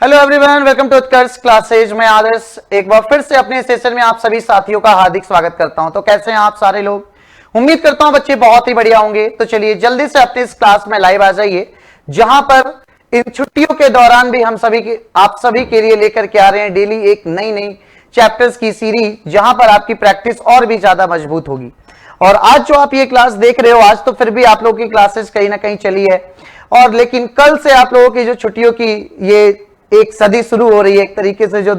Hello everyone, welcome to Utkarsh classes. मैं आदर्श एक बार फिर से अपने सेशन में आप सभी साथियों का हार्दिक स्वागत करता हूं। तो कैसे हैं आप सारे लोग? उम्मीद करता हूं बच्चे बहुत ही बढ़िया होंगे। तो चलिए जल्दी से अपने इस क्लास में लाइव आ जाइए, जहां पर इन छुट्टियों के दौरान भी हम सभी के आप सभी के लिए लेकर के आ रहे हैं डेली एक नई नई चैप्टर्स की सीरीज, जहां पर आपकी प्रैक्टिस और भी ज्यादा मजबूत होगी। और आज जो आप ये क्लास देख रहे हो, आज तो फिर भी आप लोगों की क्लासेस कहीं ना कहीं चली है, और लेकिन कल से आप लोगों की जो छुट्टियों की ये एक सदी शुरू हो रही है, एक तरीके से जो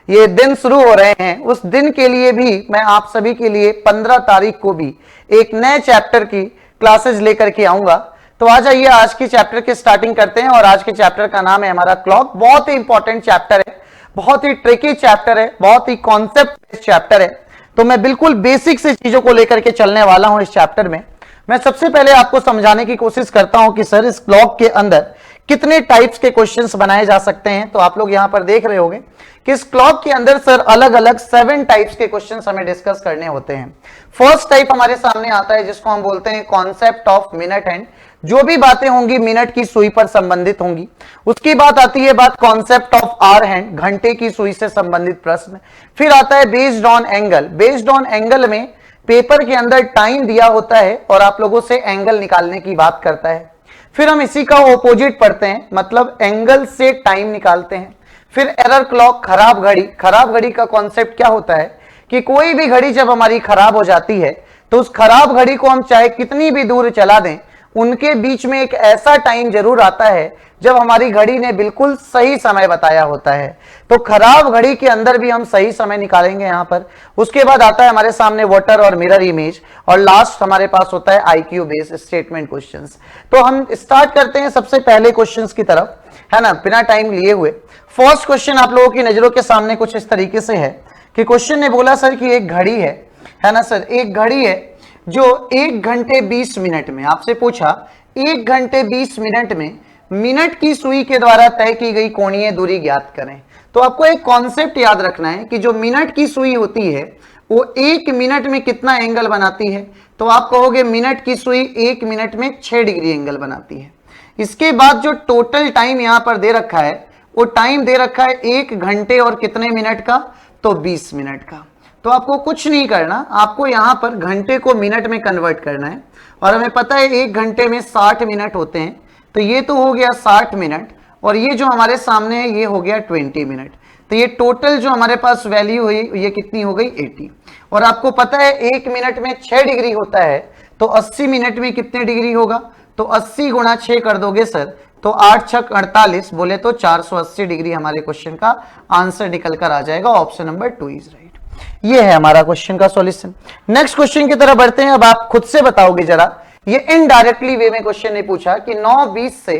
ये दिन शुरू हो रहे हैं, उस दिन के लिए भी मैं आप सभी के लिए 15 तारीख को भी एक नए चैप्टर की क्लासेस लेकर के आऊंगा। तो आ जाइए, आज की चैप्टर की स्टार्टिंग करते हैं। और आज के चैप्टर का नाम है हमारा क्लॉक। बहुत ही इंपॉर्टेंट चैप्टर है, बहुत ही ट्रिकी चैप्टर है, बहुत ही कॉन्सेप्ट बेस्ड चैप्टर है। तो मैं बिल्कुल बेसिक से चीजों को लेकर के चलने वाला हूं इस चैप्टर में। मैं सबसे पहले आपको समझाने की कोशिश करता हूं कि सर इस क्लॉक के अंदर कितने टाइप्स के क्वेश्चंस बनाए जा सकते हैं। तो आप लोग यहां पर देख रहे होंगे कि इस क्लॉक के अंदर सर अलग अलग 7 टाइप्स के क्वेश्चंस हमें डिस्कस करने होते हैं। फर्स्ट टाइप हमारे सामने आता है, जिसको हम बोलते हैं कॉन्सेप्ट ऑफ मिनट हैंड। जो भी बातें होंगी मिनट की सुई पर संबंधित होंगी। उसकी बात आती है बात कॉन्सेप्ट ऑफ आवर हैंड, घंटे की सुई से संबंधित प्रश्न। फिर आता है based on angle. Based on angle में पेपर के अंदर टाइम दिया होता है और आप लोगों से एंगल निकालने की बात करता है। फिर हम इसी का ऑपोजिट पढ़ते हैं, मतलब एंगल से टाइम निकालते हैं। फिर एरर क्लॉक, खराब घड़ी। खराब घड़ी का कॉन्सेप्ट क्या होता है कि कोई भी घड़ी जब हमारी खराब हो जाती है तो उस खराब घड़ी को हम चाहे कितनी भी दूर चला दें, उनके बीच में एक ऐसा टाइम जरूर आता है जब हमारी घड़ी ने बिल्कुल सही समय बताया होता है। तो खराब घड़ी के अंदर भी हम सही समय निकालेंगे यहां पर। उसके बाद आता है हमारे सामने वाटर और मिरर इमेज, और लास्ट हमारे पास होता है आईक्यू बेस्ड स्टेटमेंट क्वेश्चंस। तो हम स्टार्ट करते हैं सबसे पहले क्वेश्चंस की तरफ, है ना, बिना टाइम लिए हुए। फर्स्ट क्वेश्चन आप लोगों की नजरों के सामने कुछ इस तरीके से है कि क्वेश्चन ने बोला सर कि एक घड़ी है ना सर, एक घड़ी है जो 1 घंटे 20 मिनट में, आपसे पूछा 1 घंटे 20 मिनट में मिनट की सुई के द्वारा तय की गई कोणीय दूरी ज्ञात करें। तो आपको एक कॉन्सेप्ट याद रखना है कि जो मिनट की सुई होती है वो 1 मिनट में कितना एंगल बनाती है। तो आप कहोगे मिनट की सुई 1 मिनट में 6 डिग्री एंगल बनाती है। इसके बाद जो टोटल टाइम यहां पर दे रखा है, वो टाइम दे रखा है 1 घंटे और कितने मिनट का, तो 20 मिनट का। तो आपको कुछ नहीं करना, आपको यहां पर घंटे को मिनट में कन्वर्ट करना है। और हमें पता है 1 घंटे में 60 मिनट होते हैं, तो ये तो हो गया 60 मिनट, और ये जो हमारे सामने है ये हो गया 20 मिनट। तो ये टोटल जो हमारे पास वैल्यू हुई ये कितनी हो गई, 80। और आपको पता है 1 मिनट में 6 डिग्री होता है, तो 80 मिनट में कितने डिग्री होगा, तो 80 गुणा 6 कर दोगे सर, तो 8 छक 48, बोले तो 480 डिग्री हमारे क्वेश्चन का आंसर निकल कर आ जाएगा। Option number 2 is right. ये है हमारा क्वेश्चन का सॉल्यूशन। नेक्स्ट क्वेश्चन की तरफ बढ़ते हैं। अब आप खुद से बताओगे जरा, ये इनडायरेक्टली वे में क्वेश्चन ने पूछा कि 9:20 से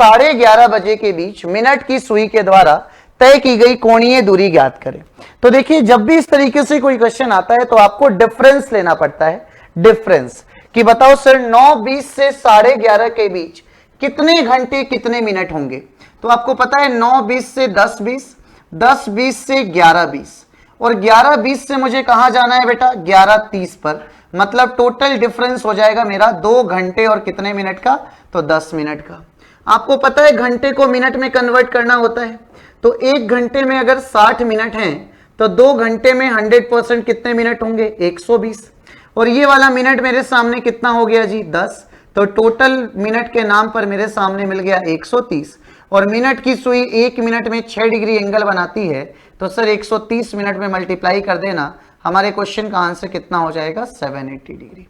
11:30 बजे के बीच मिनट की सुई के द्वारा तय की गई कोणीय दूरी ज्ञात करें। तो देखिए, जब भी इस तरीके से कोई क्वेश्चन आता है तो आपको डिफरेंस लेना पड़ता है। डिफरेंस कि बताओ सर 9:20 से 11:30 के बीच कितने घंटे कितने मिनट होंगे। तो आपको पता है 9:20 से 10:20, 10:20 से 11:20, और 11:20 से मुझे कहां जाना है बेटा, 11:30 पर। मतलब टोटल डिफरेंस हो जाएगा मेरा 2 घंटे और कितने मिनट का, तो 10 मिनट का। आपको पता है घंटे को मिनट में कन्वर्ट करना होता है, तो 1 घंटे में अगर 60 मिनट हैं तो 2 घंटे में 100% कितने मिनट होंगे, 120। और ये वाला मिनट मेरे सामने कितना हो गया जी, 10। तो टोटल मिनट के नाम पर मेरे सामने मिल गया 130। और मिनट की सुई 1 मिनट में 6 डिग्री एंगल बनाती है, तो सर 130 मिनट में मल्टीप्लाई कर देना, हमारे क्वेश्चन का आंसर कितना हो जाएगा, 780 डिग्री।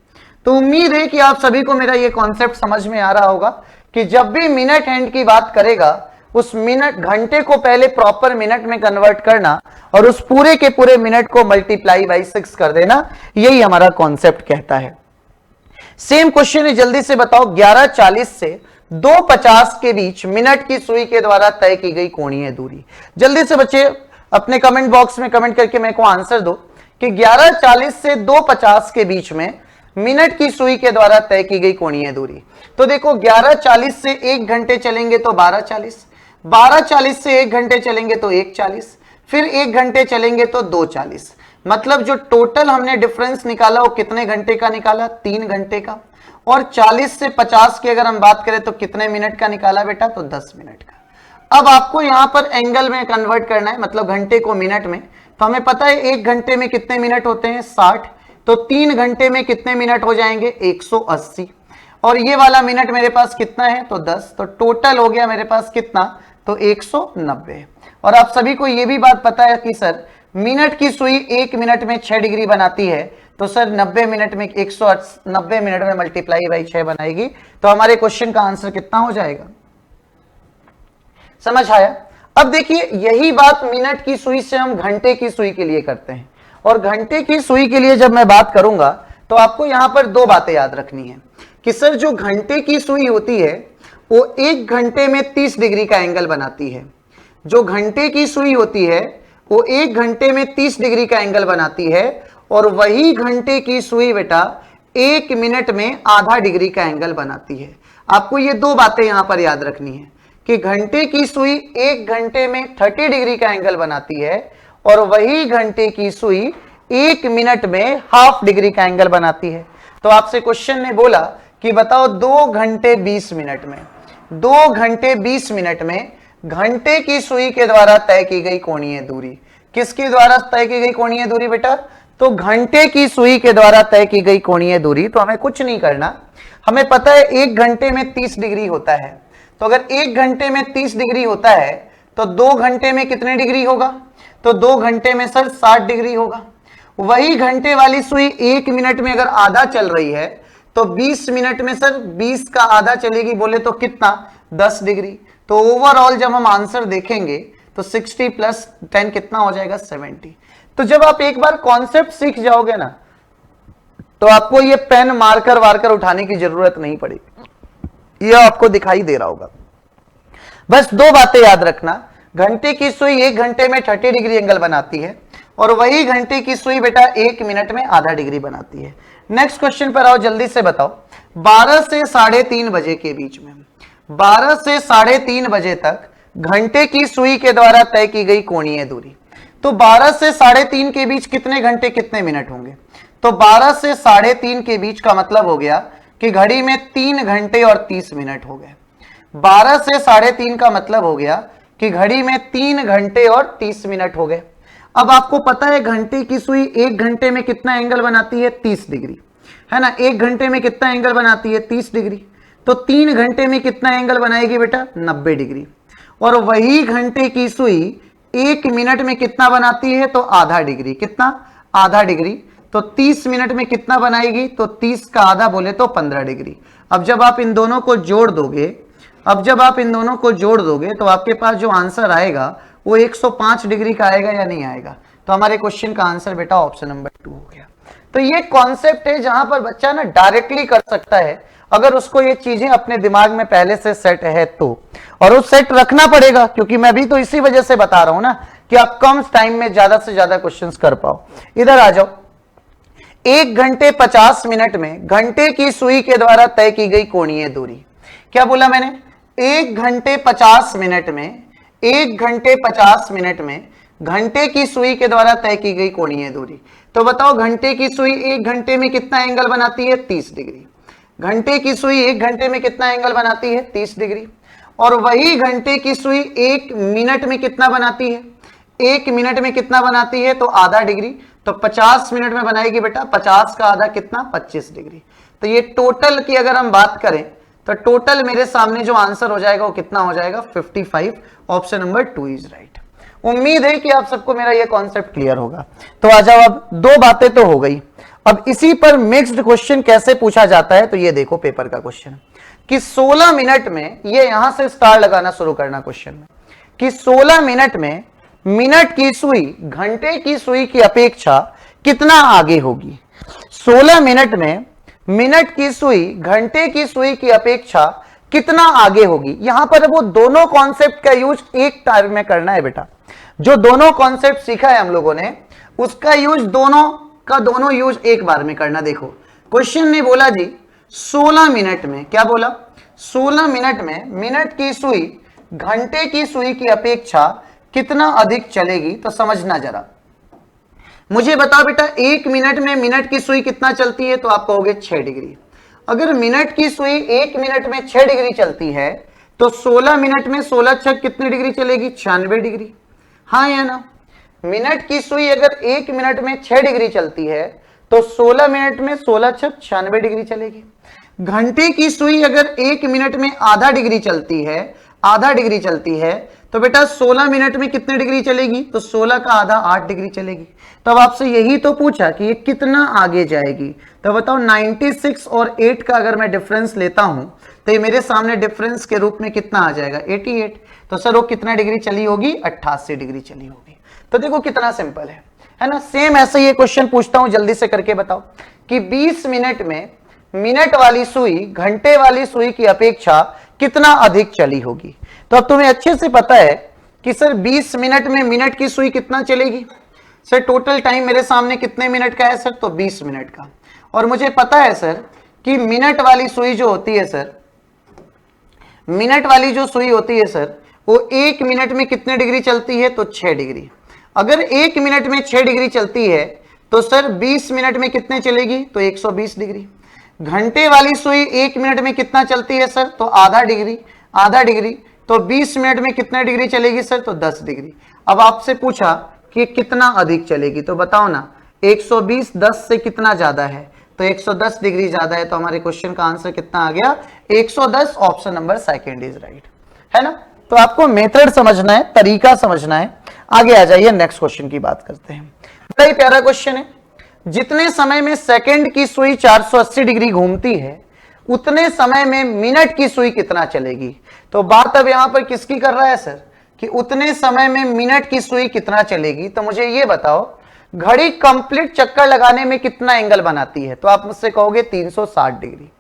तो उम्मीद है कि आप सभी को मेरा ये कॉन्सेप्ट समझ में आ रहा होगा कि जब भी मिनट हैंड की बात करेगा, उस मिनट घंटे को पहले प्रॉपर मिनट में कन्वर्ट करना और उस पूरे के पूरे मिनट को मल्टीप्लाई बाई 6 कर देना, यही हमारा कॉन्सेप्ट कहता है। सेम क्वेश्चन है, जल्दी से बताओ 11:40 से 2:50 के बीच मिनट की सुई के द्वारा तय की गई कोणीय दूरी। जल्दी से बच्चे अपने कमेंट बॉक्स में कमेंट करके मेरे को आंसर दो कि 11:40 से 2:50 के बीच में मिनट की सुई के द्वारा तय की गई कोणीय दूरी। तो देखो 11:40 से 1 घंटे चलेंगे तो 12:40, 12:40 से 1 घंटे चलेंगे तो 1:40, फिर 1 घंटे चलेंगे तो 2:40। मतलब जो टोटल हमने डिफरेंस निकाला वो कितने घंटे का निकाला, 3 घंटे का। और 40 से 50 की अगर हम बात करें तो कितने मिनट का निकाला बेटा, तो 10 मिनट का। अब आपको यहां पर एंगल में कन्वर्ट करना है, मतलब घंटे को मिनट में। तो हमें पता है 1 घंटे में कितने मिनट होते हैं 60, तो 3 घंटे में कितने मिनट हो जाएंगे 180, और ये वाला मिनट मेरे पास कितना है तो 10, तो टोटल हो गया मेरे पास कितना तो 190। और आप सभी को ये भी बात पता है कि सर मिनट की सुई 1 मिनट में 6 डिग्री बनाती है, तो सर 90 मिनट में 190 मिनट में मल्टीप्लाई बाई 6 बनाएगी, तो हमारे क्वेश्चन का आंसर कितना हो जाएगा, समझ आया। अब देखिए यही बात मिनट की सुई से हम घंटे की सुई के लिए करते हैं, और घंटे की सुई के लिए जब मैं बात करूंगा तो आपको यहां पर 2 बातें याद रखनी है कि सर जो घंटे की सुई होती है वो 1 घंटे में 30 डिग्री का एंगल बनाती है। जो घंटे की सुई होती है वो 1 घंटे में 30 डिग्री का एंगल बनाती है, और वही घंटे की सुई बेटा 1 मिनट में आधा डिग्री का एंगल बनाती है। आपको ये 2 बातें यहां पर याद रखनी है कि घंटे की सुई 1 घंटे में 30 डिग्री का एंगल बनाती है, और वही घंटे की सुई 1 मिनट में हाफ डिग्री का एंगल बनाती है। तो आपसे क्वेश्चन ने बोला कि बताओ 2 घंटे 20 मिनट में, 2 घंटे 20 मिनट में घंटे की सुई के द्वारा तय की गई कोणीय दूरी, किसके द्वारा तय की गई कोणीय दूरी बेटा, तो घंटे की सुई के द्वारा तय की गई कोणीय दूरी। तो हमें कुछ नहीं करना, हमें पता है 1 घंटे में 30 डिग्री होता है, तो अगर 1 घंटे में 30 डिग्री होता है तो 2 घंटे में कितने डिग्री होगा, तो 2 घंटे में सर 60 डिग्री होगा। वही घंटे वाली सुई 1 मिनट में अगर आधा चल रही है तो 20 मिनट में सर 20 का आधा चलेगी, बोले तो कितना 10 डिग्री। तो ओवरऑल जब हम आंसर देखेंगे तो 60 प्लस 10 कितना हो जाएगा 70। तो जब आप एक बार कॉन्सेप्ट सीख जाओगे ना तो आपको ये पेन मार्कर वार्कर उठाने की जरूरत नहीं पड़ेगी, ये आपको दिखाई दे रहा होगा। बस 2 बातें याद रखना, घंटे की सुई 1 घंटे में 30 डिग्री एंगल बनाती है, और वही घंटे की सुई बेटा 1 मिनट में आधा डिग्री बनाती है। नेक्स्ट क्वेश्चन पर आओ, जल्दी से बताओ 12 से 3:30 बजे के बीच में, 12 से 3:30 बजे तक घंटे की सुई के द्वारा तय की गई कोणीय दूरी। तो 12 से 3:30 के बीच कितने घंटे कितने मिनट होंगे, तो 12 से 3:30 के बीच का मतलब हो गया कि घड़ी में 3 घंटे और 30 मिनट हो गए। 12 से 3:30 का मतलब हो गया कि घड़ी में 3 घंटे और 30 मिनट हो गए। अब आपको पता है घंटे की सुई 1 घंटे में कितना एंगल बनाती है 30 डिग्री, है ना। 1 घंटे में कितना एंगल बनाती है 30 डिग्री, तो 3 घंटे में कितना एंगल बनाएगी बेटा 90 डिग्री। और वही घंटे की सुई 1 मिनट में कितना बनाती है तो आधा डिग्री, कितना आधा डिग्री। तो 30 मिनट में कितना बनाएगी तो 30 का आधा बोले तो 15 डिग्री। अब जब आप इन दोनों को जोड़ दोगे, तो आपके पास जो आंसर आएगा वो 105 डिग्री का आएगा या नहीं आएगा। तो हमारे क्वेश्चन का आंसर बेटा ऑप्शन नंबर 2 हो गया। तो ये कॉन्सेप्ट है जहां पर बच्चा ना डायरेक्टली कर सकता है अगर उसको ये चीजें अपने दिमाग में पहले से सेट है तो, और वो सेट रखना पड़ेगा, क्योंकि मैं भी तो इसी वजह से बता रहा हूं ना कि आप कम टाइम में ज्यादा से ज्यादा क्वेश्चंस कर पाओ। इधर आ जाओ, 1 घंटे 50 मिनट में घंटे की सुई के द्वारा तय की गई कोणीय दूरी। क्या बोला मैंने, 1 घंटे 50 मिनट में, 1 घंटे 50 मिनट में घंटे की सुई के द्वारा तय की गई कोणीय दूरी। तो बताओ घंटे की सुई 1 घंटे में कितना एंगल बनाती है 30 डिग्री। घंटे की सुई 1 घंटे में कितना एंगल बनाती है 30 डिग्री। और वही घंटे की सुई 1 मिनट में कितना बनाती है, 1 मिनट में कितना बनाती है तो आधा डिग्री। तो 50 मिनट में बनाएगी बेटा 50 का आधा कितना 25 डिग्री। तो ये टोटल की अगर हम बात करें तो टोटल मेरे सामने जो आंसर हो जाएगा वो कितना हो जाएगा 55। Option number 2 is right. उम्मीद है कि आप सबको मेरा ये कॉन्सेप्ट क्लियर होगा। तो आ जाओ, अब 2 बातें तो हो गई। अब इसी पर मिक्स्ड क्वेश्चन कैसे पूछा जाता है, तो ये देखो पेपर का क्वेश्चन कि 16 मिनट में, ये यहां से स्टार लगाना शुरू करना क्वेश्चन में, कि 16 मिनट में मिनट की सुई घंटे की सुई की अपेक्षा कितना आगे होगी। 16 मिनट में मिनट की सुई घंटे की सुई की अपेक्षा कितना आगे होगी। यहां पर वो दोनों कॉन्सेप्ट का यूज एक टाइम में करना है बेटा। जो दोनों कॉन्सेप्ट सीखा है हम लोगों ने उसका यूज दोनों यूज एक बार में करना। देखो क्वेश्चन ने बोला जी 16 मिनट में, क्या बोला 16 मिनट में मिनट की सुई घंटे की सुई की अपेक्षा कितना अधिक चलेगी। तो समझना जरा, मुझे बताओ बेटा 1 मिनट में मिनट की सुई कितना चलती है, तो आप कहोगे 6 डिग्री। अगर मिनट की सुई 1 मिनट में 6 डिग्री चलती है तो 16 मिनट में 16 छक कितनी डिग्री चलेगी? 96 डिग्री। हाँ या ना? मिनट की सुई अगर 1 मिनट में 6 डिग्री चलती है तो 16 मिनट में 16 छक 96 डिग्री चलेगी। घंटे की सुई अगर 1 मिनट में आधा डिग्री चलती है तो बेटा 16 मिनट में कितने डिग्री चलेगी? तो 16 का आधा 8 डिग्री चलेगी। तब आपसे यही तो पूछा कि ये कितना आगे जाएगी। तो बताओ 96 और 8 का अगर मैं डिफरेंस लेता हूं तो ये मेरे सामने डिफरेंस के रूप में कितना आ जाएगा? 88। तो सर वो कितना डिग्री चली होगी? 88 डिग्री चली होगी। तो देखो कितना सिंपल है ना। सेम ऐसे ही क्वेश्चन पूछता हूं, जल्दी से करके बताओ कि 20 मिनट में मिनट वाली सुई घंटे वाली सुई की अपेक्षा कितना अधिक चली होगी। तो अब तुम्हें अच्छे से पता है कि सर 20 मिनट में मिनट की सुई कितना चलेगी। सर टोटल टाइम मेरे सामने कितने मिनट का है सर? तो 20 मिनट का। और मुझे पता है सर कि मिनट वाली सुई जो होती है सर, मिनट वाली जो सुई होती है सर, वो 1 मिनट में कितने डिग्री चलती है? तो 6 डिग्री। अगर 1 मिनट में 6 डिग्री चलती है तो सर 20 मिनट में कितने चलेगी? तो 120 डिग्री। घंटे वाली सुई 1 मिनट में कितना चलती है सर? तो आधा डिग्री। तो 20 मिनट में कितने डिग्री चलेगी सर? तो 10 डिग्री। अब आपसे पूछा कि कितना अधिक चलेगी, तो बताओ ना 120 10 से कितना ज्यादा है? तो 110 डिग्री ज्यादा है। तो हमारे क्वेश्चन का आंसर कितना आ गया? 110। Option number second is right, है ना। तो आपको मेथड समझना है, तरीका समझना है। आगे आ जाइए, नेक्स्ट क्वेश्चन की बात करते हैं। बड़ा ही प्यारा क्वेश्चन है। जितने समय में सेकंड की सुई 480 डिग्री घूमती है उतने समय में मिनट की सुई कितना चलेगी। तो बात अब यहां पर किसकी कर रहा है सर कि उतने समय में मिनट की सुई कितना चलेगी। तो मुझे ये बताओ घड़ी कंप्लीट चक्कर लगाने में कितना एंगल बनाती है। तो आप मुझसे कहोगे 360 डिग्री।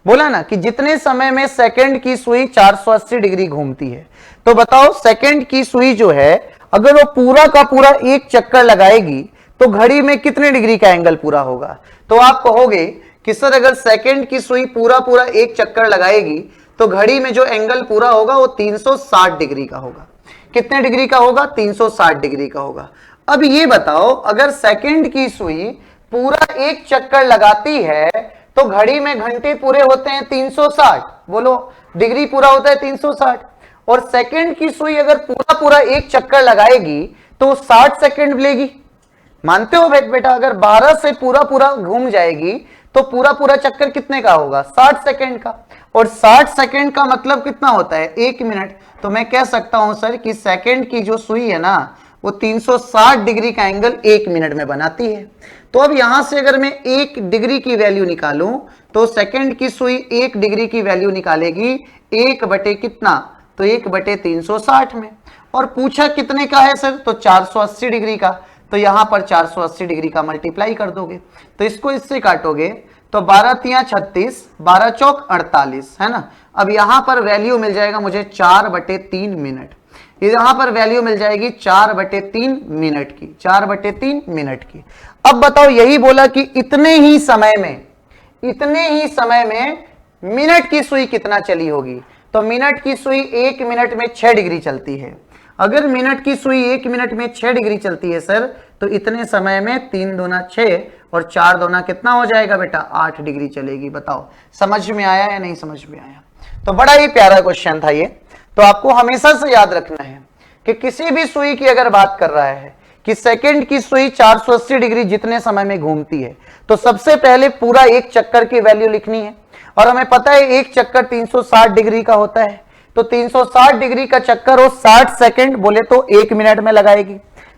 बोला ना कि जितने समय में सेकंड की सुई 480 डिग्री घूमती है, तो बताओ सेकंड की सुई जो है अगर वो पूरा का पूरा एक चक्कर लगाएगी तो घड़ी में कितने डिग्री का एंगल पूरा होगा। तो आप कहोगे कि सर अगर सेकंड की सुई पूरा एक चक्कर लगाएगी तो घड़ी में जो एंगल पूरा होगा वो 360 डिग्री का होगा। कितने डिग्री का होगा? 360 डिग्री का होगा। अब ये बताओ अगर सेकंड की सुई पूरा एक चक्कर लगाती है तो घड़ी में घंटे पूरे होते हैं 360, बोलो डिग्री पूरा होता है 360। और सेकंड की सुई अगर पूरा एक चक्कर लगाएगी तो 60 सेकंड लेगी। मानते हो बेटा? अगर 12 से पूरा घूम जाएगी तो पूरा चक्कर कितने का होगा? 60 सेकंड का। और 60 सेकंड का मतलब कितना होता है? 1 मिनट। तो मैं कह सकता हूं सर कि सेकंड की जो सुई है ना वो 360 डिग्री का एंगल 1 मिनट में बनाती है। तो अब यहां से अगर मैं 1 डिग्री की वैल्यू निकालूं तो सेकंड की सुई 1 डिग्री की वैल्यू निकालेगी 1 बटे कितना? तो 1 बटे 360 में। और पूछा कितने का है सर? तो 480 डिग्री का। तो यहां पर 480 डिग्री का मल्टीप्लाई कर दोगे तो इसको इससे काटोगे तो 12 तिया 36, 12 चौक 48, है ना। अब यहां पर वैल्यू मिल जाएगा मुझे 4 बटे 3 मिनट। यहां पर वैल्यू मिल जाएगी 4 बटे 3 मिनट की, 4 बटे 3 मिनट की। अब बताओ यही बोला कि इतने ही समय में मिनट की सुई कितना चली होगी। तो मिनट की सुई 1 मिनट में 6 डिग्री चलती है। अगर मिनट की सुई 1 मिनट में 6 डिग्री चलती है सर तो इतने समय में 3 दूना 6 और 4 दूना कितना हो जाएगा बेटा? 8 डिग्री चलेगी। बताओ समझ में आया या नहीं समझ में आया? तो बड़ा ही प्यारा क्वेश्चन था ये। तो आपको हमेशा से याद रखना है कि किसी भी सुई की अगर बात कर रहा है कि सेकंड की सुई 480 डिग्री जितने समय में घूमती है तो सबसे पहले पूरा एक चक्कर की वैल्यू लिखनी है। और हमें पता है एक चक्कर 360 डिग्री का होता है। तो 360 डिग्री का चक्कर हो 60 सेकंड बोले तो 1 मिनट में लगाएगी।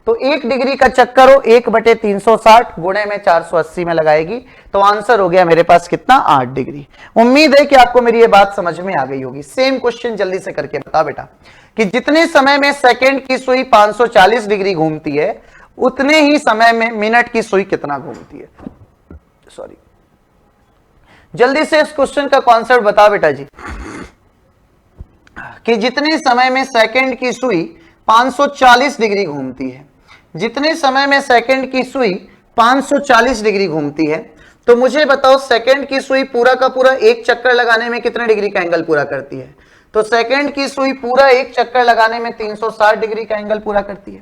तो 1 डिग्री का चक्कर हो 1 बटे 360 गुणे में 480 में लगाएगी। तो आंसर हो गया मेरे पास कितना? 8 डिग्री। उम्मीद है कि आपको मेरी ये बात समझ में आ गई होगी। सेम क्वेश्चन जल्दी से करके बता बेटा कि जितने समय में सेकंड की सुई 540 डिग्री घूमती है उतने ही समय में मिनट की सुई कितना घूमती है। सॉरी, जल्दी से इस क्वेश्चन का कॉन्सेप्ट बता बेटा जी कि जितने समय में सेकंड की सुई 540 डिग्री घूमती है, जितने समय में सेकंड की सुई 540 डिग्री घूमती है तो मुझे बताओ सेकंड की सुई पूरा का पूरा एक चक्कर लगाने में कितने डिग्री का एंगल पूरा करती है। तो सेकंड की सुई पूरा एक चक्कर लगाने में 360 डिग्री का एंगल पूरा करती है।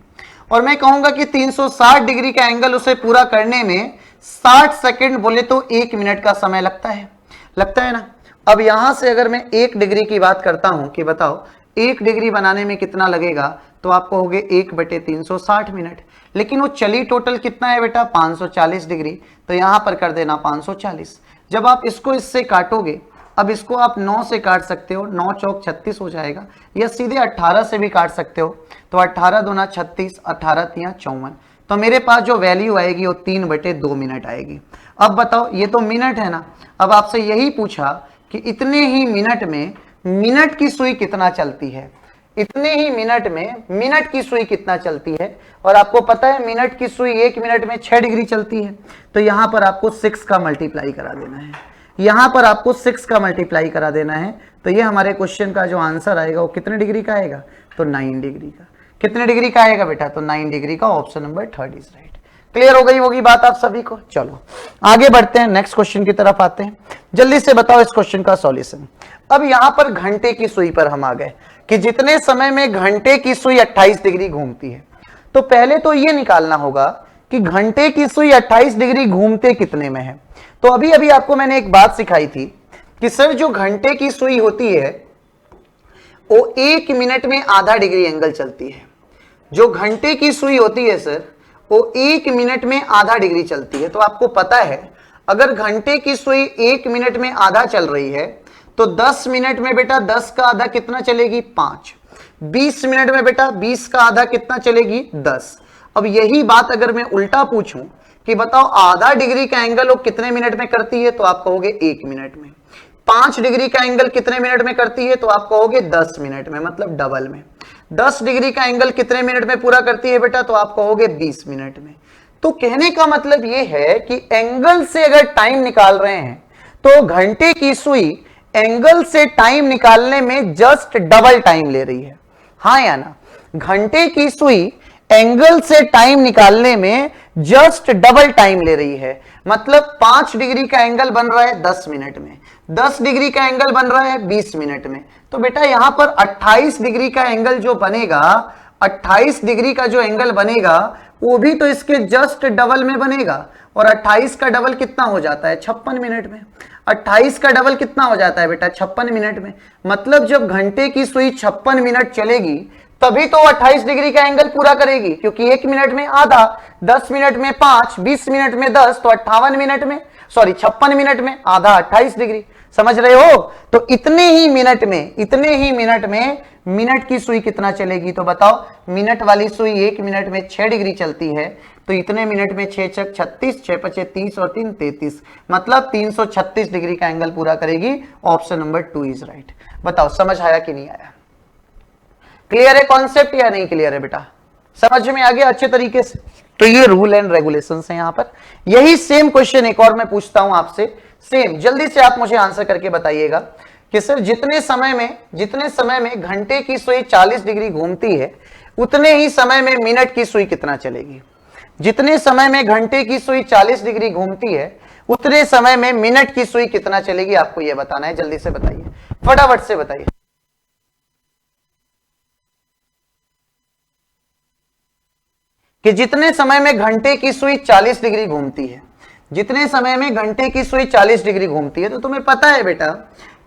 और मैं कहूंगा कि 360 डिग्री का एंगल उसे पूरा करने में 60 सेकंड बोले तो 1 मिनट का समय लगता है ना। अब यहां से अगर मैं 1 डिग्री की बात करता हूं कि बताओ 1 डिग्री बनाने में कितना लगेगा, तो आपको हो गए 1/360 मिनट। लेकिन वो चली टोटल कितना है बेटा, 540 डिग्री, तो यहां पर कर देना 540। जब आप इसको इससे काटोगे, अब इसको आप 9 से काट सकते हो, 9 चौक 36 हो जाएगा, या सीधे 18 से भी काट सकते हो, तो 18 दूना 36, 18 तिया 54, तो मेरे पास जो वैल्यू आएगी वो 3/2 मिनट आएगी। अब बताओ, ये तो मिनट है ना, अब आपसे यही पूछा कि इतने ही मिनट में मिनट की सुई कितना चलती है, इतने ही मिनट में मिनट की सुई कितना चलती है, और आपको पता है मिनट की सुई 1 मिनट में 6 डिग्री चलती है, तो यहां पर आपको 6 का मल्टीप्लाई करा देना है, यहां पर आपको 6 का मल्टीप्लाई करा देना है, तो ये हमारे क्वेश्चन का जो आंसर आएगा वो कितने डिग्री का आएगा, तो 9 डिग्री का। कितने डिग्री का आएगा बेटा, तो 9 डिग्री का, option number 3 is right. Clear हो गई होगी बात आप सभी को। चलो आगे बढ़ते हैं, नेक्स्ट क्वेश्चन की तरफ आते हैं। जल्दी से बताओ इस क्वेश्चन का सॉल्यूशन। अब यहां पर घंटे की सुई पर हम आ गए कि जितने समय में घंटे की सुई 28 डिग्री घूमती है, तो पहले तो ये निकालना होगा कि घंटे की सुई 28 डिग्री घूमते कितने में है। तो अभी अभी आपको मैंने एक बात सिखाई थी कि सर जो घंटे की सुई होती है वो 1 मिनट में आधा डिग्री एंगल चलती है। जो घंटे की सुई होती है सर वो 1 मिनट में आधा डिग्री चलती है। तो आपको पता है अगर घंटे की सुई 1 मिनट में आधा चल रही है तो 10 मिनट में बेटा 10 का आधा कितना चलेगी, 5। 20 मिनट में बेटा 20 का आधा कितना चलेगी, 10। अब यही बात अगर मैं उल्टा पूछूं कि बताओ आधा डिग्री का एंगल वो कितने मिनट में करती है, तो आप कहोगे 1 मिनट में। 5 डिग्री का एंगल कितने मिनट में करती है, तो आप कहोगे 10 मिनट में, मतलब डबल में। 10 डिग्री का एंगल कितने मिनट में पूरा करती है बेटा, तो आप कहोगे 20 मिनट में। तो कहने का मतलब यह है कि एंगल से अगर टाइम निकाल रहे हैं तो घंटे की सुई एंगल से टाइम निकालने में जस्ट डबल टाइम ले रही है, हाँ या ना। घंटे की सुई एंगल से टाइम निकालने में जस्ट डबल टाइम ले रही है, मतलब 5 डिग्री का एंगल बन रहा है 10 मिनट में, 10 डिग्री का एंगल बन रहा है 20 मिनट में। तो बेटा यहां पर 28 डिग्री का एंगल जो बनेगा, 28 डिग्री का जो एंगल बनेगा वो भी तो इसके जस्ट डबल में बनेगा, और 28 का डबल कितना हो जाता है, 56 मिनट में। 28 का डबल कितना हो जाता है बेटा, 56 मिनट में। मतलब जब घंटे की सुई 56 मिनट चलेगी तभी तो 28 डिग्री का एंगल पूरा करेगी, क्योंकि 1 मिनट में आधा, 10 मिनट में 5, 20 मिनट में 10, तो 58 मिनट में, सॉरी 56 मिनट में आधा 28 डिग्री। समझ रहे हो। तो इतने ही मिनट में मिनट की सुई कितना चलेगी, तो बताओ मिनट वाली सुई 1 मिनट में 6 डिग्री चलती है, तो इतने मिनट में 6 छक 36, 6 पचे 30 और 3 33, मतलब 336 डिग्री का एंगल पूरा करेगी। Option number 2 is right. बताओ समझ आया कि नहीं आया, क्लियर है कॉन्सेप्ट या नहीं क्लियर है बेटा, समझ में आ गया अच्छे तरीके से। तो ये रूल एंड रेगुलेशंस हैं यहां पर। यही सेम क्वेश्चन एक और मैं पूछता हूं आपसे, सेम, जल्दी से आप मुझे आंसर करके बताइएगा कि सर जितने समय में घंटे की सुई 40 डिग्री घूमती है उतने ही समय में मिनट की सुई कितना चलेगी। जितने समय में घंटे की सुई 40 डिग्री घूमती है उतने समय में मिनट की सुई कितना चलेगी, आपको यह बताना है। जल्दी से बताइए, फटाफट से बताइए। कि जितने समय में घंटे की सुई 40 डिग्री घूमती है, जितने समय में घंटे की सुई 40 डिग्री घूमती है, तो तुम्हें पता है बेटा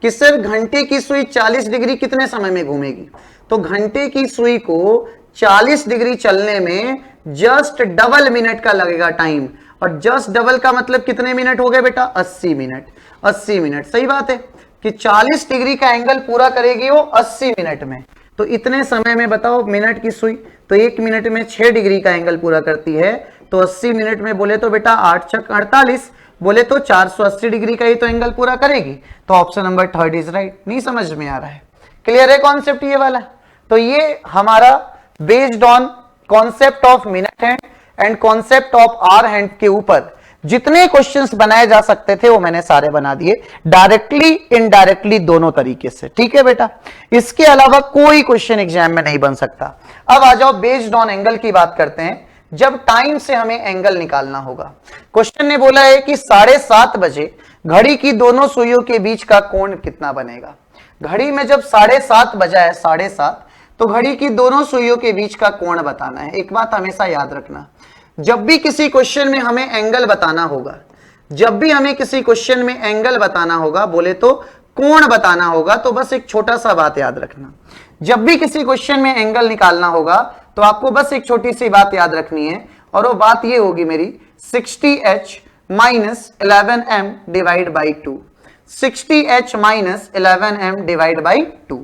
कि सर घंटे की सुई 40 डिग्री कितने समय में घूमेगी, तो घंटे की सुई को 40 डिग्री चलने में जस्ट डबल मिनट का लगेगा टाइम, और जस्ट डबल का मतलब कितने मिनट हो गए बेटा, 80 मिनट। 80 मिनट, सही बात है कि 40 डिग्री का एंगल पूरा करेगी वो 80 मिनट में। तो इतने समय में बताओ मिनट की सुई, तो 1 मिनट में 6 डिग्री का एंगल पूरा करती है, तो 80 मिनट में बोले तो बेटा 8 छक 48, बोले तो 480 डिग्री का ही तो एंगल पूरा करेगी। तो ऑप्शन नंबर 3 इज राइट। नहीं समझ में आ रहा है, क्लियर है कॉन्सेप्ट ये वाला। तो ये हमारा based on concept of minute hand and concept of hour hand के ऊपर जितने क्वेश्चंस बनाए जा सकते थे वो मैंने सारे बना दिए, डायरेक्टली इनडायरेक्टली दोनों तरीके से। ठीक है बेटा, इसके अलावा कोई क्वेश्चन एग्जाम में नहीं बन सकता। अब आ जाओ बेस्ड ऑन एंगल की बात करते हैं। जब टाइम से हमें एंगल निकालना होगा, क्वेश्चन ने बोला है कि 7:30 बजे घड़ी की दोनों सुइयों के बीच का कोण कितना बनेगा। घड़ी में जब 7:30 बजा है, 7:30, तो घड़ी की दोनों सुइयों के बीच का कोण बताना है। एक बात हमेशा याद रखना, जब भी किसी क्वेश्चन में हमें एंगल बताना होगा, जब भी हमें किसी क्वेश्चन में एंगल बताना होगा, बोले तो कोण बताना होगा, तो बस एक छोटा सा बात याद रखना, जब भी किसी क्वेश्चन में एंगल निकालना होगा तो आपको बस एक छोटी सी बात याद रखनी है, और वो बात ये होगी मेरी 60h minus 11m divide by 2, 60h minus 11m divide by 2,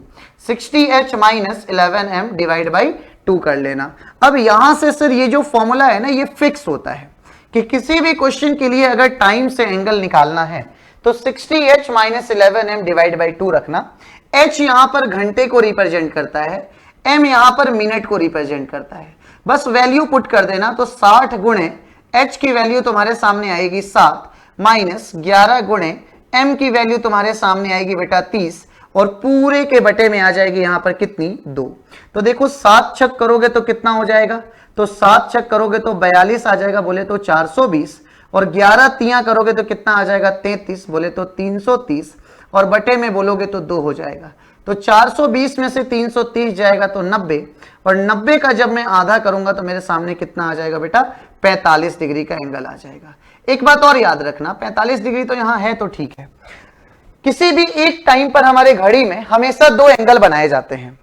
60h minus 11m divide by 2 कर लेना। अब यहां से सर ये जो फॉर्मूला है ना, ये फिक्स होता है कि किसी भी क्वेश्चन के लिए अगर टाइम से एंगल निकालना है तो 60h minus 11m divide by 2 रखना। h यहां पर घंटे को रिप्रेजेंट करता है, m यहां पर मिनट को रिप्रेजेंट करता है, बस वैल्यू पुट कर देना, तो 60 गुणे h की वैल्यू तुम्हारे सामने आएगी 7 माइनस 11 गुणे m की वैल्यू तुम्हारे सामने आएगी बेटा 30, और पूरे के बटे में आ जाएगी यहां पर कितनी 2। तो देखो 7 छक करोगे तो कितना हो जाएगा, तो 7 छक करोगे तो 42 आ जाएगा, बोले तो 420, और 11 तियां करोगे तो कितना आ जाएगा 33, बोले तो 330, और बटे में बोलोगे तो 2 हो जाएगा। तो 420 में से 330 जाएगा तो 90, और 90 का जब मैं आधा करूंगा तो मेरे सामने कितना आ जाएगा बेटा 45 डिग्री का एंगल आ जाएगा। एक बात और याद रखना, 45 डिग्री तो यहां है तो ठीक है, किसी भी एक टाइम पर हमारे घड़ी में हमेशा 2 एंगल बनाए जाते हैं,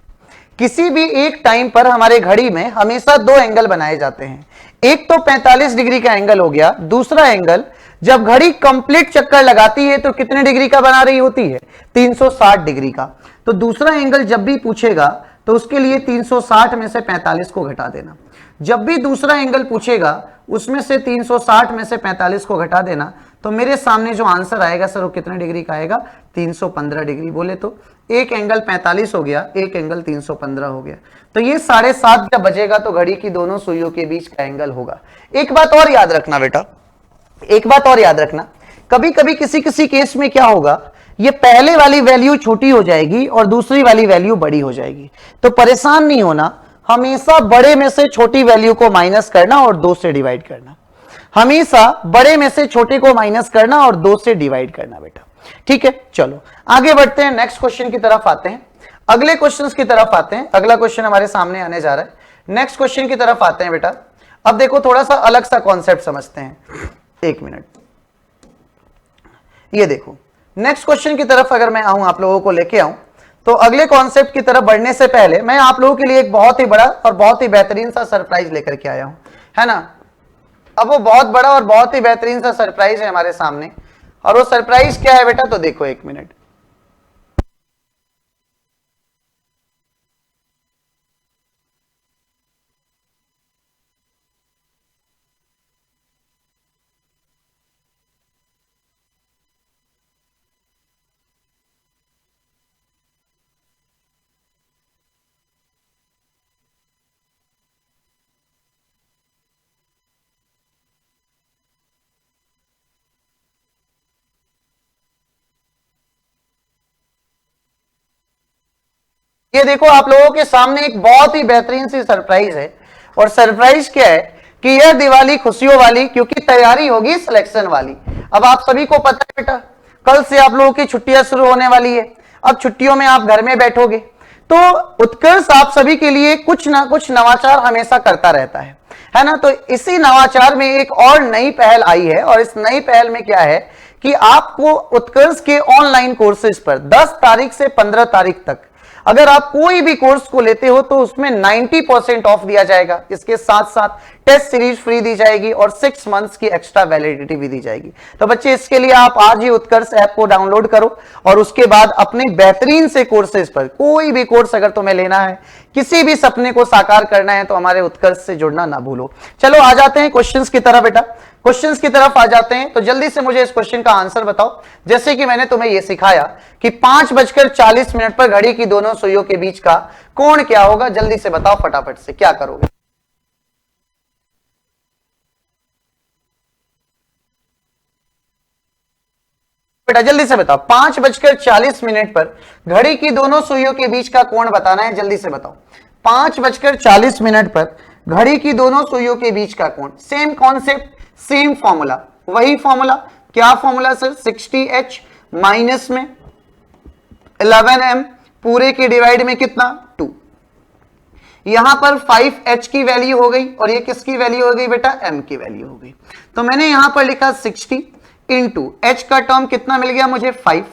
किसी भी एक टाइम पर हमारे घड़ी में हमेशा 2 एंगल बनाए जाते हैं। एक तो 45 डिग्री का एंगल हो गया, दूसरा एंगल जब घड़ी कंप्लीट चक्कर लगाती है तो कितने डिग्री का बना रही होती है 360 डिग्री का। तो दूसरा एंगल जब भी पूछेगा तो उसके लिए 360 में से 45 को घटा देना, जब भी दूसरा एंगल पूछेगा उसमें से 360 में से 45 को घटा देना, तो मेरे सामने जो आंसर आएगा सर वो कितने डिग्री का आएगा 315 डिग्री। बोले तो एक एंगल 45 हो गया, एक एंगल 315 हो गया। तो ये 7:30 जब बजेगा तो घड़ी की दोनों सुइयों के बीच का एंगल होगा। एक बात और याद रखना बेटा, एक बात और याद रखना, कभी कभी किसी किसी केस में क्या होगा, ये पहले वाली वैल्यू छोटी हो जाएगी और दूसरी वाली वैल्यू बड़ी हो जाएगी, तो परेशान नहीं होना, हमेशा बड़े में से छोटी वैल्यू को माइनस करना और 2 से डिवाइड करना, हमेशा बड़े में से छोटे को माइनस करना और 2 से डिवाइड करना बेटा, ठीक है। चलो आगे बढ़ते हैं, नेक्स्ट क्वेश्चन की तरफ आते हैं, अगले क्वेश्चंस की तरफ आते हैं। अगला क्वेश्चन हमारे सामने आने जा रहा है, नेक्स्ट क्वेश्चन की तरफ आते हैं बेटा। अब देखो थोड़ा सा अलग सा कॉन्सेप्ट समझते हैं, एक मिनट, ये देखो नेक्स्ट क्वेश्चन की तरफ अगर मैं आऊं, आप लोगों को लेके आऊं, तो अगले कॉन्सेप्ट की तरफ बढ़ने से पहले मैं आप लोगों के लिए एक बहुत ही बड़ा और बहुत ही बेहतरीन सा सरप्राइज लेकर के आया हूं, है ना। अब वो बहुत बड़ा और बहुत ही बेहतरीन सा सरप्राइज है हमारे सामने, और वो सरप्राइज क्या है बेटा, तो देखो एक मिनट, ये देखो आप लोगों के सामने एक बहुत ही बेहतरीन सी सरप्राइज है, और सरप्राइज क्या है कि यह दिवाली खुशियों वाली, क्योंकि तैयारी होगी सिलेक्शन वाली। अब आप सभी को पता है बेटा, कल से आप लोगों की छुट्टियां शुरू होने वाली है, अब छुट्टियों में आप घर में बैठोगे, तो उत्कर्ष आप सभी के लिए कुछ ना कुछ नवाचार हमेशा करता रहता है ना। तो इसी नवाचार में एक और नई पहल आई है, और इस नई पहल में क्या है कि आपको उत्कर्ष के ऑनलाइन कोर्सेज पर 10 तारीख से 15 तारीख तक अगर आप कोई भी कोर्स को लेते हो तो उसमें 90% ऑफ दिया जाएगा, इसके साथ साथ टेस्ट सीरीज फ्री दी जाएगी और 6 मंथ्स की एक्स्ट्रा वैलिडिटी भी दी जाएगी। तो बच्चे इसके लिए आप आज ही उत्कर्ष ऐप को डाउनलोड करो, और उसके बाद अपने बेहतरीन से कोर्सेज पर कोई भी कोर्स अगर तुम्हें लेना है, किसी भी सपने को साकार करना है, तो हमारे उत्कर्ष से जुड़ना ना भूलो। चलो आ जाते हैं क्वेश्चंस की तरफ बेटा, क्वेश्चंस की तरफ आ जाते हैं। तो जल्दी से मुझे इस क्वेश्चन का आंसर बताओ, जैसे कि मैंने तुम्हें यह सिखाया कि 5:40 पर घड़ी की दोनों सुइयों के बीच का कोण क्या होगा, जल्दी से बताओ फटाफट से, क्या करोगे बेटा, जल्दी से बताओ। 5:40 पर घड़ी की दोनों सुइयों के बीच का कोण बताना है, जल्दी से बताओ। 5:40 पर घड़ी की दोनों सुइयों के बीच का कोण, सेम कॉन्सेप्ट, सेम फॉर्मूला, वही फॉर्मूला, क्या फॉर्मूला सर, 60h माइनस में 11m पूरे के डिवाइड में कितना 2, यहां पर 5h की वैल्यू हो गई, और ये किसकी वैल्यू हो गई बेटा, m की वैल्यू हो गई। तो मैंने यहां पर लिखा 60 इंटू h का टर्म कितना मिल गया मुझे 5,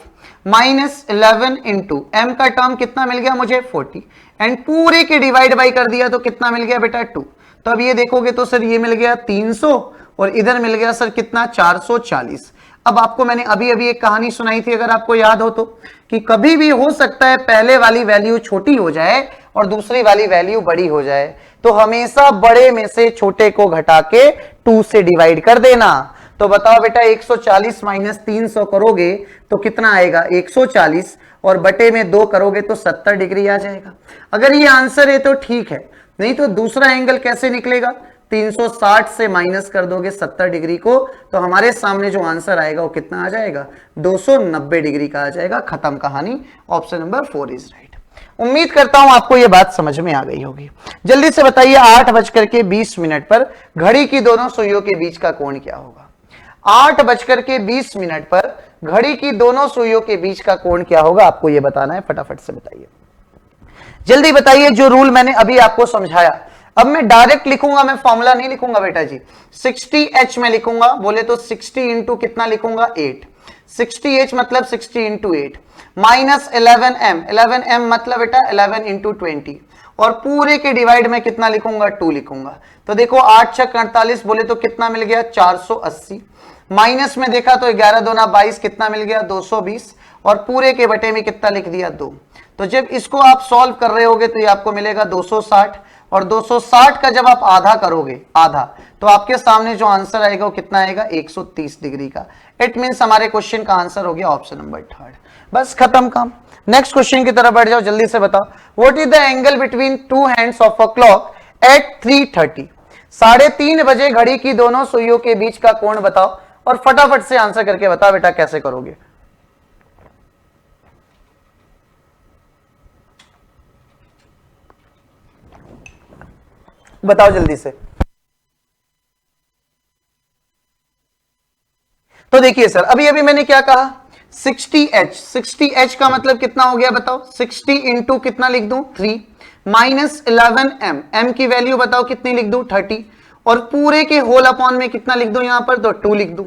-11 इंटू m का टर्म कितना मिल गया मुझे 40 एंड पूरे के डिवाइड बाई कर दिया तो कितना मिल गया बेटा 2। तो अब ये देखोगे तो सर ये मिल गया 300 और इधर मिल गया सर कितना 440। अब आपको मैंने अभी अभी एक कहानी सुनाई थी अगर आपको याद हो तो, कि कभी भी हो सकता है पहले वाली वैल्यू छोटी हो जाए और दूसरी वाली वैल्यू बड़ी हो जाए, तो हमेशा बड़े में से छोटे को घटा के 2 से डिवाइड कर देना। तो बताओ बेटा 140 माइनस 300 करोगे तो कितना आएगा 140 और बटे में 2 करोगे तो 70 डिग्री आ जाएगा। अगर ये आंसर है तो ठीक है, नहीं तो दूसरा एंगल कैसे निकलेगा, 360 से माइनस कर दोगे 70 डिग्री को तो हमारे सामने जो आंसर आएगा वो कितना आ जाएगा 290 डिग्री का आ जाएगा। खत्म कहानी। Option number 4 is right. उम्मीद करता हूं आपको यह बात समझ में आ गई होगी। जल्दी से बताइए 8:20 पर घड़ी की दोनों सुइयों के बीच का कोण क्या होगा। 8:20 पर घड़ी की दोनों सुइयों के बीच का कोण क्या होगा आपको यह बताना है, फटाफट से बताइए, जल्दी बताइए। जो रूल मैंने अभी आपको समझाया, अब मैं डायरेक्ट लिखूंगा, मैं फॉर्मूला नहीं लिखूंगा बेटा जी, 60h में लिखूंगा। बोले तो 60 इंटू कितना लिखूंगा 8, 60h मतलब 60 इंटू 8 माइनस 11m, 11m मतलब बेटा 11 इंटू 20 और पूरे के डिवाइड में कितना लिखूंगा 2 लिखूंगा। तो देखो 8 6 48 बोले तो कितना मिल गया 480, माइनस में देखा तो 11 दूना 22 कितना मिल गया 220 और पूरे के बटे में कितना लिख दिया 2। तो जब इसको आप सॉल्व कर रहे होगे तो ये आपको मिलेगा 260 और 260 का जब आप आधा करोगे, आधा, तो आपके सामने जो आंसर आएगा वो कितना आएगा 130 डिग्री का। इट मींस हमारे क्वेश्चन का आंसर हो गया ऑप्शन नंबर 3। बस खत्म काम। नेक्स्ट क्वेश्चन की तरफ बढ़ जाओ, जल्दी से बताओ। What is the angle between two hands of a clock at 3:30? 3:30 बजे घड़ी की दोनों सुइयों के बीच का कोण बताओ और फटाफट से आंसर करके बताओ बेटा कैसे करोगे। बताओ जल्दी से। तो देखिए सर अभी अभी मैंने क्या कहा 60h, 60h का मतलब कितना हो गया बताओ, 60 इंटू कितना लिख दूं 3 माइनस 11m, m की वैल्यू बताओ कितनी लिख दूं 30 और पूरे के होल अपॉन में कितना लिख दूं यहां पर तो 2 लिख दूं।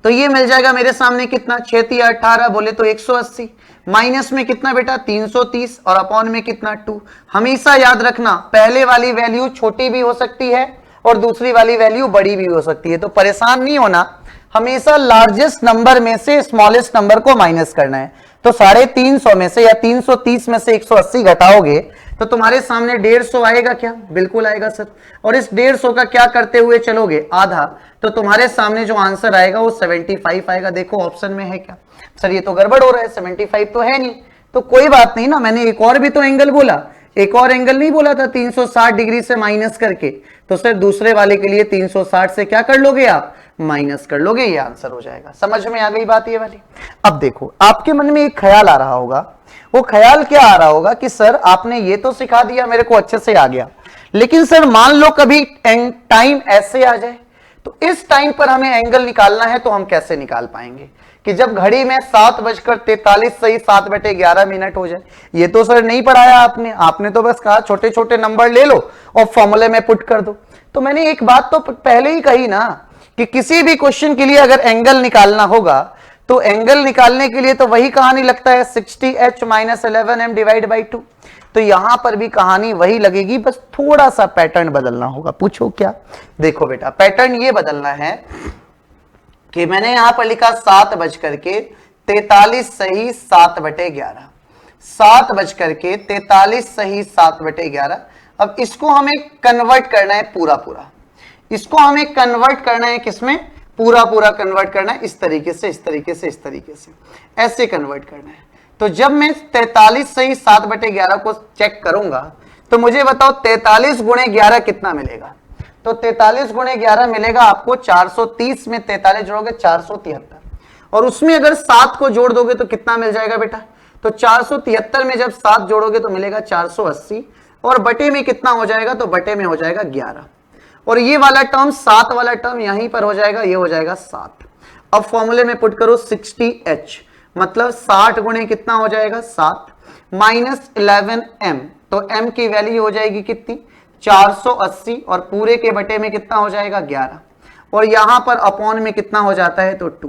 तो ये मिल जाएगा मेरे सामने कितना 6 3 18 बोले तो 180 माइनस में कितना बेटा 330 और अपॉन में कितना 2। हमेशा याद रखना पहले वाली वैल्यू छोटी भी हो सकती है और दूसरी वाली वैल्यू बड़ी भी हो सकती है, तो परेशान नहीं होना, हमेशा लार्जेस्ट नंबर में से स्मॉलेस्ट नंबर को माइनस करना है। तो 350 में से या 330 में से 180 घटाओगे तो तुम्हारे सामने 150 आएगा क्या, बिल्कुल आएगा सर। और इस 150 का क्या करते हुए चलोगे आधा, तो तुम्हारे सामने जो आंसर आएगा वो 75 आएगा। देखो ऑप्शन में है क्या, सर ये तो गड़बड़ हो रहा है, 75 तो है नहीं, तो कोई बात नहीं ना, मैंने एक और भी तो एंगल बोला, एक और एंगल नहीं बोला था 360 डिग्री से माइनस करके, तो सर दूसरे वाले के लिए 360 से क्या कर लोगे आप माइनस कर लोगे, ये आंसर हो जाएगा। समझ में आ गई बात ये वाली। अब देखो आपके मन में एक ख्याल आ रहा होगा, वो ख्याल क्या आ रहा होगा कि सर आपने ये तो सिखा दिया मेरे को अच्छे से आ गया, लेकिन सर मान लो कभी टाइम ऐसे आ जाए तो इस टाइम पर हमें एंगल निकालना है तो हम कैसे निकाल पाएंगे कि जब घड़ी में 7:43 सही 7/11 हो जाए। ये तो सर नहीं पढ़ाया आपने, आपने तो बस कहा छोटे छोटे नंबर ले लो और फॉर्मूले में पुट कर दो। तो मैंने एक बात तो पहले ही कही ना कि किसी भी क्वेश्चन के लिए अगर एंगल निकालना होगा तो एंगल निकालने के लिए तो वही कहानी लगता है 60h minus 11m divide by 2। तो यहां पर भी कहानी वही लगेगी, बस थोड़ा सा पैटर्न बदलना होगा। पूछो क्या, देखो बेटा पैटर्न ये बदलना है कि मैंने यहां पर लिखा 7:43 सही 7/11, 7:43 सही 7/11। अब इसको हमें कन्वर्ट करना है पूरा पूरा, इसको हमें कन्वर्ट करना है किसमें, पूरा पूरा कन्वर्ट करना है, इस तरीके से इस तरीके से इस तरीके से ऐसे कन्वर्ट करना है। तो जब मैं 43 सही 7/11 को चेक करूंगा तो मुझे बताओ 43 गुणे 11 कितना मिलेगा। तो 43 गुणे 11 मिलेगा आपको 430 में 43 जोड़ोगे 473 और उसमें अगर 7 को जोड़ दोगे तो कितना मिल जाएगा बेटा, तो 473 में जब 7 जोड़ोगे तो मिलेगा 480 और बटे में कितना हो जाएगा, तो बटे में हो जाएगा 11 और ये वाला टर्म 7 वाला टर्म यहीं पर हो जाएगा, ये हो जाएगा 7। अब फॉर्मूले में पुट करो 60h मतलब 60 गुणे कितना हो जाएगा 7 माइनस 11m, तो m की वैल्यू हो जाएगी कितनी 480 और पूरे के बटे में कितना हो जाएगा 11 और यहां पर अपॉन में कितना हो जाता है तो 2।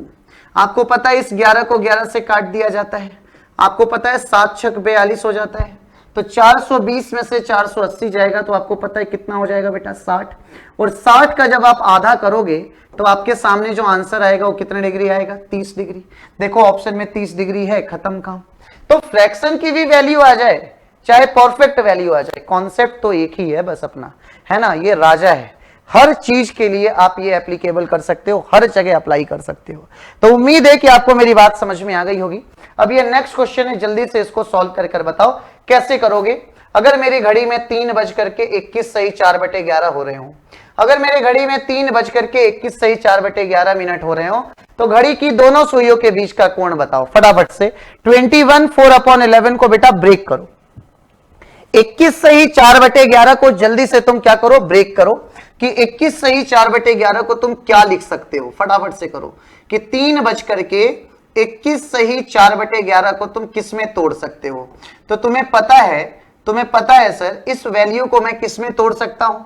आपको पता है इस 11 को 11 से काट दिया जाता है, आपको पता है 7 छक 42 हो जाता है, तो 420 में से 480 जाएगा तो आपको पता है कितना हो जाएगा बेटा 60, और 60 का जब आप आधा करोगे तो आपके सामने जो आंसर आएगा वो कितने डिग्री आएगा 30 डिग्री। देखो ऑप्शन में 30 डिग्री है, खत्म काम। तो फ्रैक्शन की भी वैल्यू आ जाए चाहे परफेक्ट वैल्यू आ जाए, कॉन्सेप्ट तो एक ही है बस अपना, है ना, ये राजा है। हर चीज के लिए आप ये एप्लीकेबल कर सकते हो, हर जगह अप्लाई कर सकते हो। तो उम्मीद है कि आपको मेरी बात समझ में आ गई होगी। अब ये नेक्स्ट क्वेश्चन है, जल्दी से इसको सॉल्व कर बताओ कैसे करोगे। अगर मेरी घड़ी में 3:21 सही 4/11 हो रहे हो, अगर मेरे घड़ी में 3:21 सही 4/11 मिनट हो रहे हो, तो घड़ी की दोनों सुइयों के बीच का कोण बताओ फटाफट से। 21 4/11 को बेटा ब्रेक करो, 21 सही 4/11 को जल्दी से तुम क्या करो, ब्रेक करो कि 21 सही 4/11 को तुम क्या लिख सकते हो, फटाफट से करो कि 3:21 सही 4/11 को तुम किस में तोड़ सकते हो। तो तुम्हें पता है सर इस वैल्यू को मैं किस में तोड़ सकता हूं,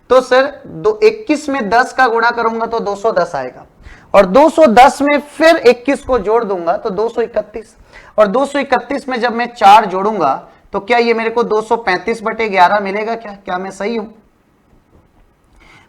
तो सर 21 में 10 का गुणा करूंगा तो 210 आएगा, और 210 में फिर 21 को जोड़ दूंगा तो 231, और 231 में जब मैं 4 जोड़ूंगा तो क्या ये मेरे को 235/11 मिलेगा? क्या मैं सही हूं?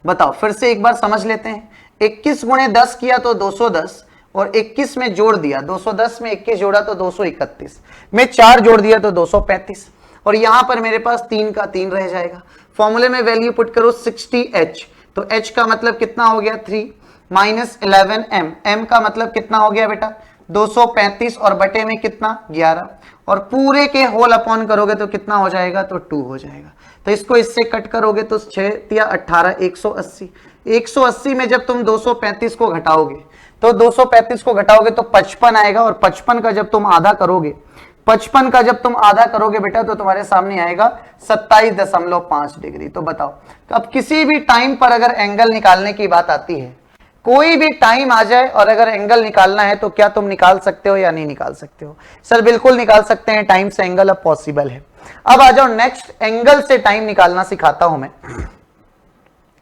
बताओ, फिर से एक बार समझ लेते हैं। 21 गुणे 10 किया तो 210, और 21 में जोड़ दिया, 210 में 21 जोड़ा तो 231, में 4 जोड़ दिया तो 235, और यहां पर मेरे पास 3 का 3 रह जाएगा। फॉर्मूले में वैल्यू पुट करो 60h, तो h का मतलब कितना हो गया 3 माइनस 11m, m का मतलब कितना हो गया बेटा 235, और बटे में कितना 11, और पूरे के होल अपॉन करोगे तो कितना हो जाएगा, तो 2 हो जाएगा। तो इसको इससे कट करोगे तो 6 या 18 180, 180 में जब तुम 235 को घटाओगे तो 235 को घटाओगे तो 55 आएगा, और 55 का जब तुम आधा करोगे, 55 का जब तुम आधा करोगे बेटा तो तुम्हारे सामने आएगा 27.5 डिग्री। तो बताओ, अब किसी भी टाइम पर अगर एंगल निकालने की बात आती है, कोई भी टाइम आ जाए और अगर एंगल निकालना है तो क्या तुम निकाल सकते हो या नहीं निकाल सकते हो? सर बिल्कुल निकाल सकते हैं, टाइम से एंगल अब पॉसिबल है। अब आ जाओ नेक्स्ट, एंगल से टाइम निकालना सिखाता हूं मैं।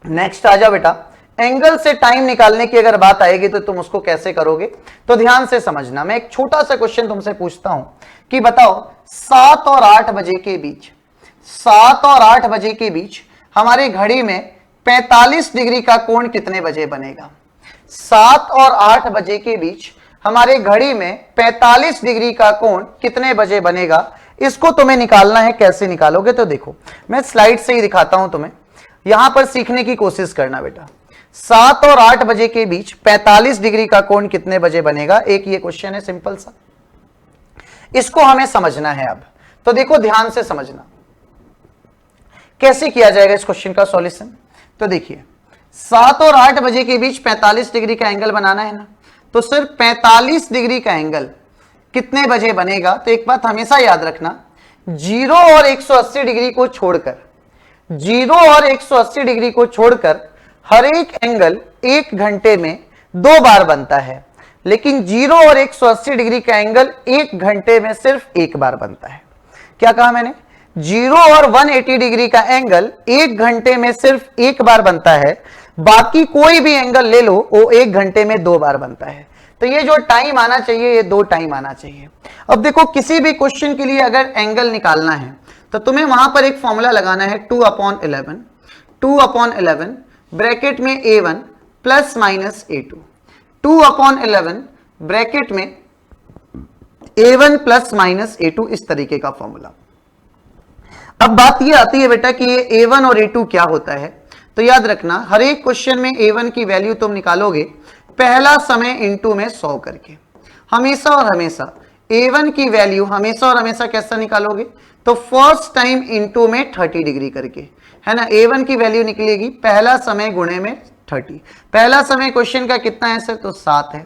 नेक्स्ट आ जाओ बेटा, एंगल से टाइम निकालने की अगर बात आएगी तो तुम उसको कैसे करोगे, तो ध्यान से समझना। मैं एक छोटा सा क्वेश्चन तुमसे पूछता हूं कि बताओ 7 और 8 बजे के बीच, 7 और 8 बजे के बीच हमारी घड़ी में 45 डिग्री का कोण कितने बजे बनेगा? 7 और 8 बजे के बीच हमारे घड़ी में 45 डिग्री का कोण कितने बजे बनेगा, इसको तुम्हें निकालना है। कैसे निकालोगे, तो देखो मैं स्लाइड से ही दिखाता हूं तुम्हें, यहां पर सीखने की कोशिश करना बेटा। 7 और 8 बजे के बीच 45 डिग्री का कोण कितने बजे बनेगा, एक ये क्वेश्चन है सिंपल सा, इसको हमें समझना है। अब तो देखो ध्यान से समझना कैसे किया जाएगा इस क्वेश्चन का सॉल्यूशन। तो देखिए 7 और 8 बजे के बीच 45 डिग्री का एंगल बनाना है ना, तो सिर्फ 45 डिग्री का एंगल कितने बजे बनेगा, तो एक बात हमेशा याद रखना, 0 और 180 डिग्री को छोड़कर, 0 और 180 डिग्री को छोड़कर हर एक एंगल 1 घंटे में 2 बार बनता है, लेकिन 0 और 180 डिग्री का एंगल 1 घंटे में सिर्फ 1 बार बनता है। क्या कहा मैंने? 0 और 180 डिग्री का एंगल 1 घंटे में सिर्फ 1 बार बनता है, बाकी कोई भी एंगल ले लो वो 1 घंटे में 2 बार बनता है। तो ये जो टाइम आना चाहिए ये 2 टाइम आना चाहिए। अब देखो किसी भी क्वेश्चन के लिए अगर एंगल निकालना है तो तुम्हें वहां पर एक फॉर्मूला लगाना है 2/11, 2/11 ब्रैकेट में a1 plus minus a2, 2/11 bracket में a1 प्लस माइनस a2, इस तरीके का फॉर्मूला। अब बात ये आती है बेटा कि ये a1 और a2 क्या होता है, तो याद रखना हर एक क्वेश्चन में a1 की वैल्यू तुम निकालोगे पहला समय इनटू में 100 करके, हमेशा और हमेशा a1 की वैल्यू हमेशा और हमेशा कैसा निकालोगे, तो फर्स्ट टाइम इनटू में 30 डिग्री करके, है ना। a1 की वैल्यू निकलेगी पहला समय गुणे में 30, पहला समय क्वेश्चन का कितना है सर, तो 7 है,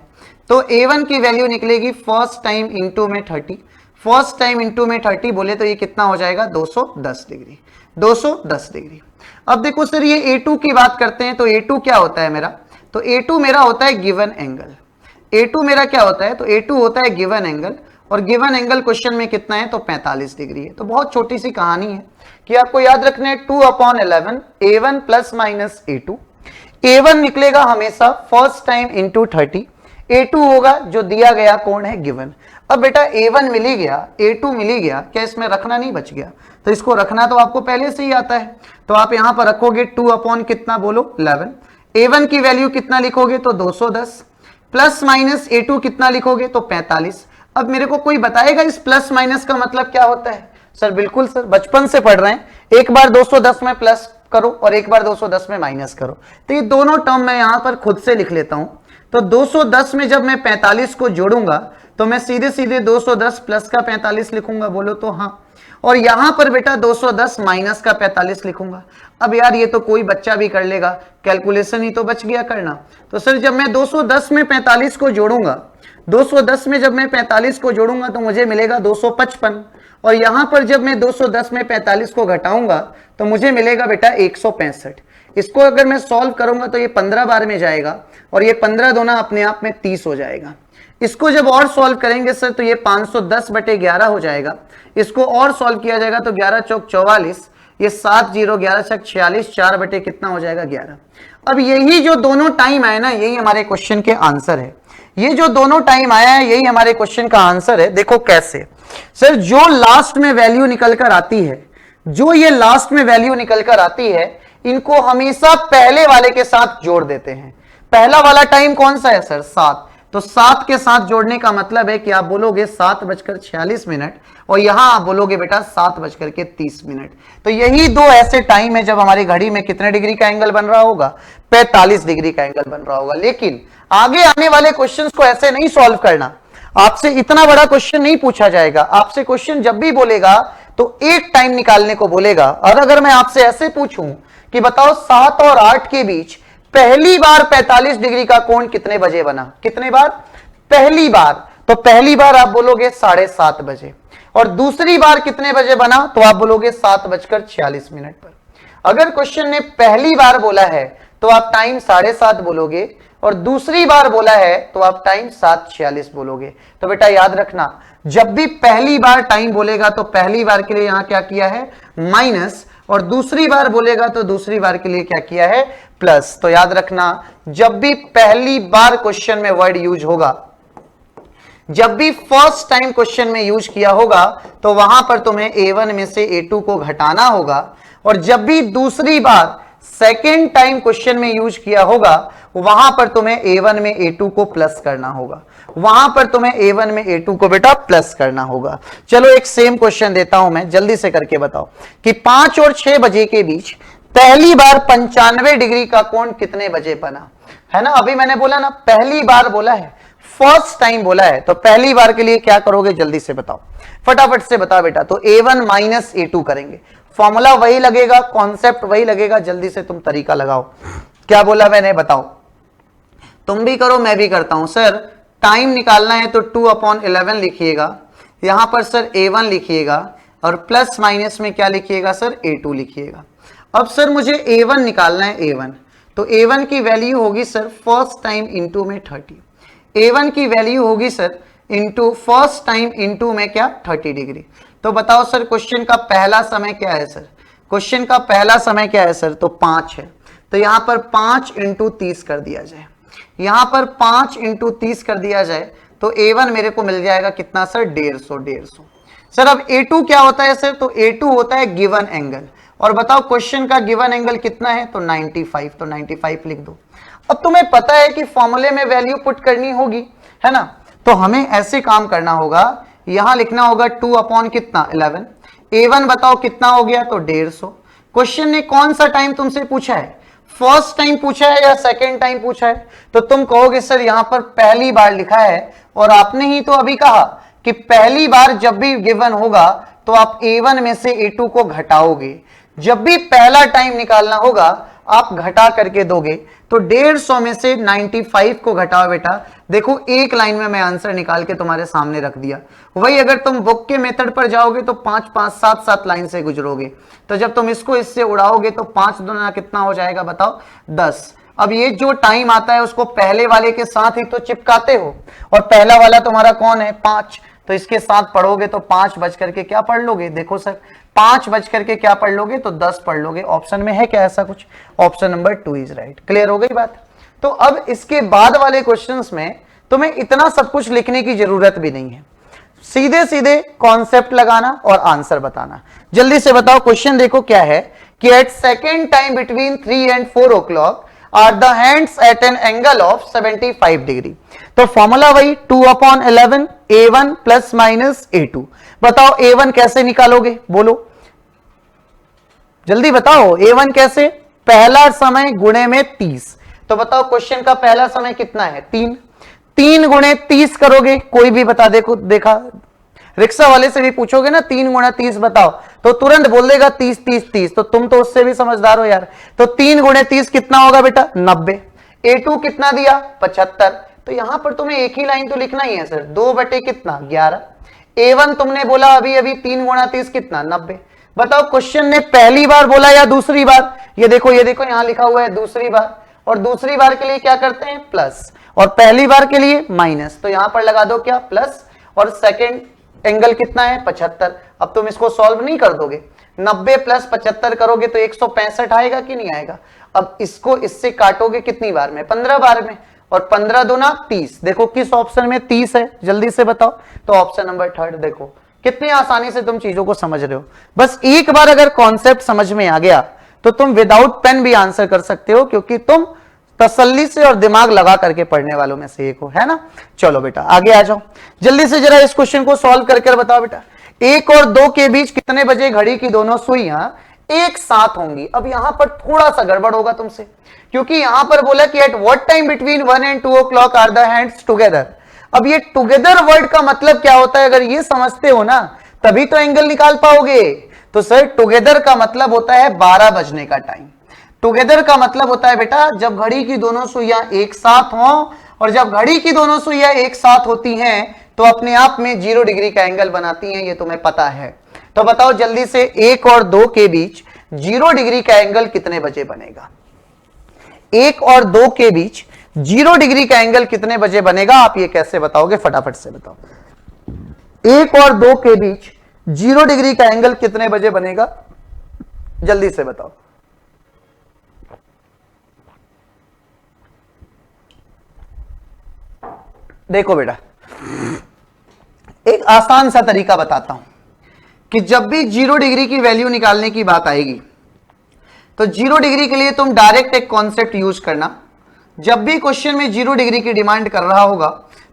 तो a1 की वैल्यू निकलेगी फर्स्ट टाइम इनटू में 30, फर्स्ट टाइम इनटू में 30 बोले तो ये कितना हो जाएगा 210 डिग्री, 210 डिग्री। अब देखो सर ये a2 की बात करते हैं, तो a2 क्या होता है मेरा, तो a2 मेरा होता है गिवन एंगल, a2 मेरा क्या होता है, तो a2 होता है गिवन एंगल, और गिवन एंगल क्वेश्चन में कितना है, तो 45 डिग्री है। तो बहुत छोटी सी कहानी है कि आपको याद रखना है 2/11 a1 plus minus a2, a1 निकलेगा हमेशा फर्स्ट टाइम इंटू 30, A2 होगा जो दिया गया कोण है गिवन। अब बेटा A1 मिल ही गया, A2 मिल ही गया, क्या इसमें रखना नहीं बच गया? तो इसको रखना तो आपको पहले से ही आता है, तो आप यहां पर रखोगे 2 अपॉन कितना बोलो 11। A1 की वैल्यू कितना लिखोगे तो 210, प्लस माइनस A2 कितना लिखोगे तो 45। अब मेरे को कोई बताएगा इस प्लस माइनस का मतलब क्या होता है? सर बिल्कुल सर, बचपन से पढ़ रहे हैं, एक बार 210 में प्लस करो और एक बार 210 में माइनस करो। तो ये दोनों टर्म मैं यहां पर खुद से लिख लेता हूं। तो 210 में जब मैं 45 को जोड़ूंगा तो मैं सीधे सीधे 210 प्लस का 45 लिखूंगा, बोलो तो हाँ। और यहां पर बेटा 210 माइनस का 45 लिखूंगा। अब यार ये तो कोई बच्चा भी कर लेगा, कैलकुलेशन ही तो बच गया करना। तो सर जब मैं 210 में 45 को जोड़ूंगा, 210 में जब मैं 45 को जोड़ूंगा तो मुझे मिलेगा 255, और यहां पर जब मैं 210 में 45 को घटाऊंगा तो मुझे मिलेगा बेटा 165। इसको अगर मैं सॉल्व करूंगा तो ये 15 बार में जाएगा और ये 15 दोना अपने आप में 30 हो जाएगा। इसको जब और सॉल्व करेंगे सर तो ये 510/11 हो जाएगा। इसको और सॉल्व किया जाएगा तो 11 चौक 44, ये 7 0 11 छक 46, 4 बटे कितना हो जाएगा 11। अब यही जो दोनों टाइम आए ना, यही हमारे क्वेश्चन के आंसर है। ये जो दोनों टाइम आया है यही हमारे क्वेश्चन का आंसर है। देखो कैसे सर, जो लास्ट में वैल्यू निकल कर आती है, जो ये लास्ट में वैल्यू निकल कर आती है, इनको हमेशा पहले वाले के साथ जोड़ देते हैं। पहला वाला टाइम कौन सा है सर? 7। तो 7 के साथ जोड़ने का मतलब है कि आप बोलोगे 7:46 और यहां आप बोलोगे बेटा 7:30। तो यही दो ऐसे टाइम है जब हमारी घड़ी में कितने डिग्री का एंगल बन रहा होगा? 45 डिग्री का एंगल बन रहा होगा। लेकिन आगे आने वाले क्वेश्चंस को ऐसे नहीं सॉल्व करना, आपसे इतना बड़ा क्वेश्चन नहीं पूछा जाएगा। आपसे क्वेश्चन जब भी बोलेगा तो एक टाइम निकालने को बोलेगा। और अगर मैं आपसे ऐसे पूछूं कि बताओ 7 और 8 के बीच पहली बार 45 डिग्री का कोण कितने बजे बना? कितने बार? पहली बार। तो पहली बार आप बोलोगे 7:30 बजे, और दूसरी बार कितने बजे बना? तो आप बोलोगे 7:46 पर। अगर क्वेश्चन ने पहली बार बोला है तो आप टाइम 7:30 बोलोगे, और दूसरी बार बोला है तो आप टाइम 7:46 बोलोगे। तो बेटा याद रखना, जब भी पहली बार टाइम बोलेगा तो पहली बार के लिए यहां क्या किया है? माइनस, और दूसरी बार बोलेगा तो दूसरी बार के लिए क्या किया है? प्लस। तो याद रखना, जब भी पहली बार क्वेश्चन में वर्ड यूज होगा, जब भी फर्स्ट टाइम क्वेश्चन में यूज किया होगा तो वहां पर तुम्हें A1 में से A2 को घटाना होगा, और जब भी दूसरी बार सेकेंड टाइम क्वेश्चन में यूज किया होगा वहां पर तुम्हें A1 में A2 को प्लस करना होगा। वहां पर तुम्हें A1 में A2 को बेटा प्लस करना होगा। चलो एक सेम क्वेश्चन देता हूं मैं, जल्दी से करके बताओ कि 5 और 6 बजे के बीच पहली बार 95 डिग्री का कोण कितने बजे बना? है ना, अभी मैंने बोला ना, पहली बार बोला है, फर्स्ट टाइम बोला है। तो पहली बार के लिए क्या करोगे? जल्दी से बताओ, फटाफट से बताओ बेटा। तो A1 माइनस A2 करेंगे, फॉर्मूला वही लगेगा, कॉन्सेप्ट वही लगेगा। जल्दी से तुम तरीका लगाओ, क्या बोला मैंने बताओ। तुम भी करो, मैं भी करता हूं। सर टाइम निकालना है तो 2/11 लिखिएगा, यहां पर सर A1 लिखिएगा, और प्लस माइनस में क्या लिखिएगा सर? A2 लिखिएगा। अब सर मुझे A1 निकालना है, A1। तो A1 की वैल्यू होगी सर फर्स्ट टाइम इंटू में 30। A1 की वैल्यू होगी sir into first time into में क्या? 30 डिग्री। तो बताओ सर क्वेश्चन का पहला समय क्या है सर? क्वेश्चन का पहला समय क्या है सर? तो 5 है। तो यहां पर 5 इंटू 30 कर दिया जाए, यहां पर 5 इंटू 30 कर दिया जाए तो A1 मेरे को मिल जाएगा कितना सर? 150। सर अब A2 क्या होता है सर? तो A2 होता है गिवन एंगल, और बताओ क्वेश्चन का गिवन एंगल कितना है? तो 95। तो 95 लिख दो। अब तुम्हें पता है कि फॉर्मूले में वैल्यू पुट करनी होगी, है ना, तो हमें ऐसे काम करना होगा, यहां लिखना होगा 2 अपॉन कितना? 11। A1 बताओ कितना हो गया? तो 150। क्वेश्चन ने कौन सा टाइम तुमसे पूछा है? फर्स्ट टाइम पूछा है या सेकेंड टाइम पूछा है? तो तुम कहोगे सर यहां पर पहली बार लिखा है, और आपने ही तो अभी कहा कि पहली बार जब भी गिवन होगा तो आप A1 में से A2 को घटाओगे। जब भी पहला टाइम निकालना होगा आप घटा करके दोगे। तो 150 में से 95 को घटाओ बेटा। देखो एक लाइन में मैं आंसर निकाल के तुम्हारे सामने रख दिया। वही अगर तुम बुक के मेथड पर जाओगे तो 5-5 7-7 लाइन से गुजरोगे। तो जब तुम इसको इससे उड़ाओगे तो 5 दूना कितना हो जाएगा बताओ? 10। अब ये जो टाइम आता है उसको पहले वाले के साथ ही तो चिपकाते हो, और पहला वाला तुम्हारा कौन है? 5। तो इसके साथ पढ़ोगे तो 5 बज करके क्या पढ़ लोगे? देखो सर 5 बज करके क्या पढ़ लोगे? तो 10 पढ़ लोगे। ऑप्शन में है क्या ऐसा कुछ? Option number 2 is right. Clear हो गई बात? तो अब इसके बाद वाले क्वेश्चंस में तुम्हें इतना सब कुछ लिखने की जरूरत भी नहीं है, सीधे सीधे कॉन्सेप्ट लगाना और आंसर बताना। जल्दी से बताओ क्वेश्चन देखो क्या है कि at second time between 3 and 4 o'clock are the hands at an angle of 75 degree. तो फॉर्मूला वही 2/11 a1 प्लस माइनस a2। बताओ a1 कैसे निकालोगे, बोलो जल्दी बताओ, a1 कैसे, पहला समय गुणे में 30। तो बताओ क्वेश्चन का पहला समय कितना है 3, 3 गुणे 30 करोगे, कोई भी बता देखो, देखा रिक्शा वाले से भी पूछोगे ना 3 गुणा 30 बताओ तो तुरंत बोल देगा 30 30 30। तो तुम तो उससे भी समझदार हो यार। तो 3 गुणे 30 कितना होगा बेटा 90। a2 कितना दिया 75। तो यहां पर तुम्हें एक ही लाइन तो लिखना ही है सर, 2 बटे कितना 11। a1 तुमने बोला अभी अभी 3 गुणा 30 कितना 90। बताओ क्वेश्चन ने पहली बार बोला या दूसरी बार, ये देखो यहां लिखा हुआ है दूसरी बार, और दूसरी बार के लिए क्या करते हैं प्लस, और पहली बार के लिए माइनस। तो यहां पर लगा दो क्या प्लस, और सेकंड एंगल कितना है 75। अब तुम इसको सॉल्व नहीं कर दोगे, 90 प्लस 75 करोगे तो 165 आएगा कि नहीं आएगा। अब इसको इससे काटोगे कितनी बार में 15 बार में, और 15 दूना 30। देखो किस ऑप्शन में 30 है, जल्दी से बताओ। तो ऑप्शन नंबर 3 देखो कितनी आसानी से तुम चीजों को समझ रहे हो। बस एक बार अगर कॉन्सेप्ट समझ में आ गया तो तुम विदाउट पेन भी आंसर कर सकते हो, क्योंकि तुम तसल्ली से और दिमाग लगा करके पढ़ने वालों में से एक हो, है ना। चलो बेटा आगे आ जाओ, जल्दी से जरा इस क्वेश्चन को सॉल्व करके बताओ बेटा। 1 और 2 के बीच कितने बजे घड़ी की दोनों सुइयां एक साथ होंगी। अब यहां पर थोड़ा सा गड़बड़ होगा तुमसे, क्योंकि यहां पर बोला कि at what time between 1 and 2 o'clock are the hands together. अब ये टुगेदर वर्ड का मतलब क्या होता है, अगर ये समझते हो ना तभी तो एंगल निकाल पाओगे। तो सर टुगेदर का मतलब होता है 12 बजने का टाइम। टुगेदर का मतलब होता है बेटा जब घड़ी की दोनों सुइयां एक साथ हों, और जब घड़ी की दोनों सुइयां एक साथ होती हैं तो अपने आप में 0 डिग्री का एंगल बनाती हैं, ये तुम्हें पता है। तो बताओ जल्दी से 1 और 2 के बीच 0 डिग्री का एंगल कितने बजे बनेगा। 1 और 2 के बीच 0 डिग्री का एंगल कितने बजे बनेगा, आप ये कैसे बताओगे, फटाफट से बताओ। 1 और 2 के बीच 0 डिग्री का एंगल कितने बजे बनेगा, जल्दी से बताओ। देखो बेटा एक आसान सा तरीका बताता हूं कि जब भी 0 डिग्री की वैल्यू निकालने की बात आएगी तो 0 डिग्री के लिए तुम डायरेक्ट एक कॉन्सेप्ट यूज करना। जब भी क्वेश्चन में 0 डिग्री की डिमांड कर रहा होगा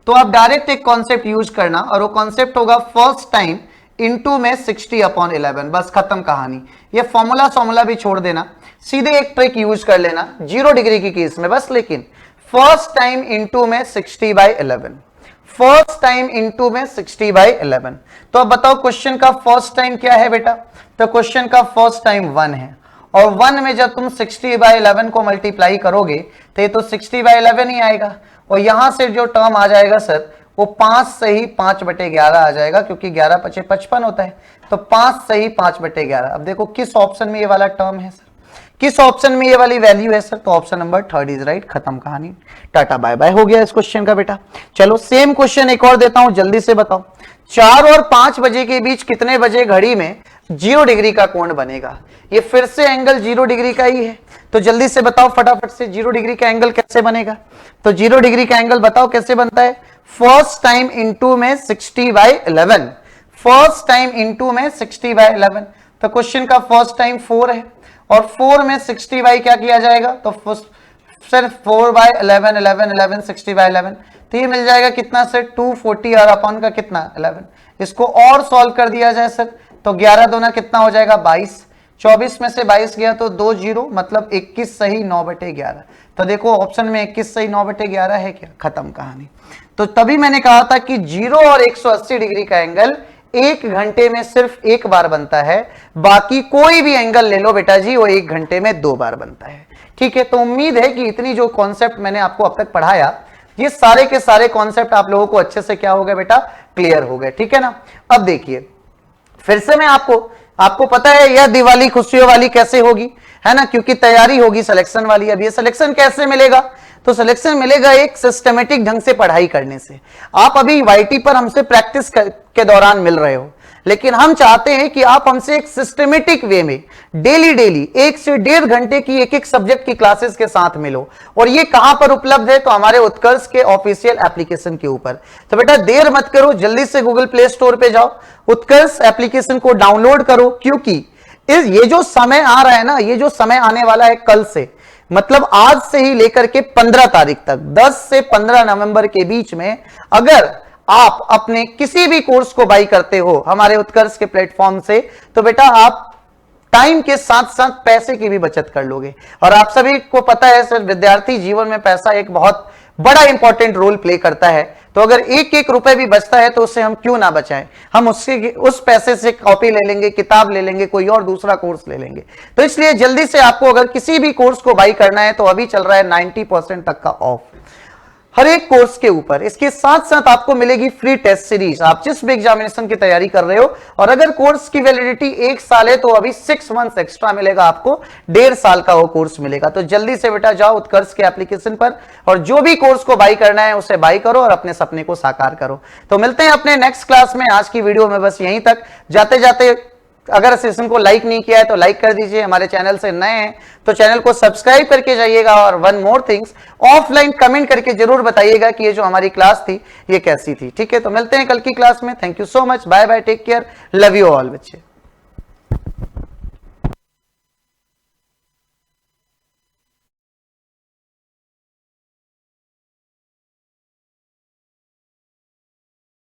तो आप डायरेक्ट एक कॉन्सेप्ट यूज करना, और वो कॉन्सेप्ट होगा फर्स्ट टाइम इनटू में 60/11। बस खत्म कहानी। ये फॉर्मूला भी छोड़ देना, सीधे एक ट्रिक यूज कर लेना 0 डिग्री की केस में बस। लेकिन फर्स्ट टाइम इनटू में 60/11, फर्स्ट टाइम इनटू में 60/11। तो अब बताओ क्वेश्चन का फर्स्ट टाइम क्या है बेटा, तो क्वेश्चन का फर्स्ट टाइम 1 है, और 1 में जब तुम 60/11 को मल्टीप्लाई करोगे तो ये तो 60/11 ही आएगा, और यहां से जो टर्म आ जाएगा सर वो 5 से ही 5/11 आ जाएगा, क्योंकि 11 × 5 = 55 होता है। तो 5 से ही 5/11। अब देखो किस ऑप्शन में ये वाला टर्म है सर, किस ऑप्शन में ये वाली वैल्यू है सर, तो ऑप्शन नंबर 3 इज राइट। खत्म कहानी, टाटा बाय बाय हो गया इस क्वेश्चन का बेटा। चलो सेम क्वेश्चन एक और देता हूं, जल्दी से बताओ। 4 और 5 बजे के बीच कितने बजे घड़ी में 0 डिग्री का कोण बनेगा। ये फिर से एंगल 0 डिग्री का ही है, तो जल्दी से बताओ फटाफट से 0 डिग्री का एंगल कैसे बनेगा। तो 0 डिग्री का एंगल बताओ कैसे बनता है, फर्स्ट टाइम इनटू में 60/11, फर्स्ट टाइम इनटू में 60/11। तो क्वेश्चन का फर्स्ट टाइम 4 है, और 4 में 60 बाई क्या किया जाएगा, तो सिर्फ 4/11, 11 11 60/11। तो ये मिल जाएगा कितना सर 240, और अपॉन का कितना 11। इसको और सॉल्व कर दिया जाए सर तो 11 दूना कितना हो जाएगा 22, 24 में से 22 गया तो 2 0, मतलब 21 सही 9/11। तो देखो ऑप्शन में 21 सही 9/11 है क्या, खत्म कहानी। तो तभी मैंने कहा था कि 0 और 180 डिग्री का एंगल 1 घंटे में सिर्फ एक बार बनता है, बाकी कोई भी एंगल ले लो बेटा जी वो 1 घंटे में 2 बार बनता है। ठीक है, तो उम्मीद है कि इतनी जो कॉन्सेप्ट मैंने आपको अब तक पढ़ाया ये सारे के सारे कॉन्सेप्ट आप लोगों को अच्छे से क्या हो गए बेटा, क्लियर हो गए। ठीक है ना। अब देखिए फिर से मैं आपको पता है यह दिवाली खुशियों वाली कैसे होगी, है ना, क्योंकि तैयारी होगी सिलेक्शन वाली। अब ये सिलेक्शन कैसे मिलेगा, तो सिलेक्शन मिलेगा एक सिस्टमेटिक ढंग से पढ़ाई करने से। आप अभी वाईटी पर हमसे प्रैक्टिस के दौरान मिल रहे हो, लेकिन हम चाहते हैं कि आप हमसे एक सिस्टमेटिक वे में डेली 1 से 1.5 घंटे की एक सब्जेक्ट की क्लासेस के साथ मिलो। और ये कहां पर उपलब्ध है? तो हमारे उत्कर्ष के ऑफिशियल एप्लीकेशन के ऊपर। तो बेटा देर मत करो, जल्दी से गूगल प्ले स्टोर पे जाओ, उत्कर्ष एप्लीकेशन को डाउनलोड करो, क्योंकि ये जो समय आ रहा है ना, ये जो समय आने वाला है कल से, मतलब आज से ही लेकर के 15 तारीख तक, 10 से 15 नवंबर के बीच में अगर आप अपने किसी भी कोर्स को बाई करते हो हमारे उत्कर्ष के प्लेटफॉर्म से, तो बेटा आप टाइम के साथ साथ पैसे की भी बचत कर लोगे। और आप सभी को पता है सर, विद्यार्थी जीवन में पैसा एक बहुत बड़ा इंपॉर्टेंट रोल प्ले करता है। तो अगर एक एक रुपए भी बचता है तो उससे हम क्यों ना बचाएं, हम उस पैसे से कॉपी ले लेंगे, किताब ले लेंगे, कोई और दूसरा कोर्स ले लेंगे। तो इसलिए जल्दी से आपको अगर किसी भी कोर्स को बाई करना है तो अभी चल रहा है 90% तक का ऑफ हर एक कोर्स के ऊपर। इसके साथ साथ आपको मिलेगी फ्री टेस्ट सीरीज, आप जिस भी एग्जामिनेशन की तैयारी कर रहे हो। और अगर कोर्स की वैलिडिटी 1 साल है तो अभी 6 मंथ्स एक्स्ट्रा मिलेगा आपको, 1.5 साल का वो कोर्स मिलेगा। तो जल्दी से बेटा जाओ उत्कर्ष के एप्लीकेशन पर और जो भी कोर्स को बाई करना है उसे बाई करो और अपने सपने को साकार करो। तो मिलते हैं अपने नेक्स्ट क्लास में। आज की वीडियो में बस यहीं तक। जाते जाते अगर सेशन को लाइक नहीं किया है तो लाइक कर दीजिए, हमारे चैनल से नए हैं तो चैनल को सब्सक्राइब करके जाइएगा। और one more things, offline comment करके जरूर बताइएगा कि ये जो हमारी क्लास थी ये कैसी थी। ठीक है, तो मिलते हैं कल की क्लास में। Thank you so much, bye bye, take care, love you all बच्चे।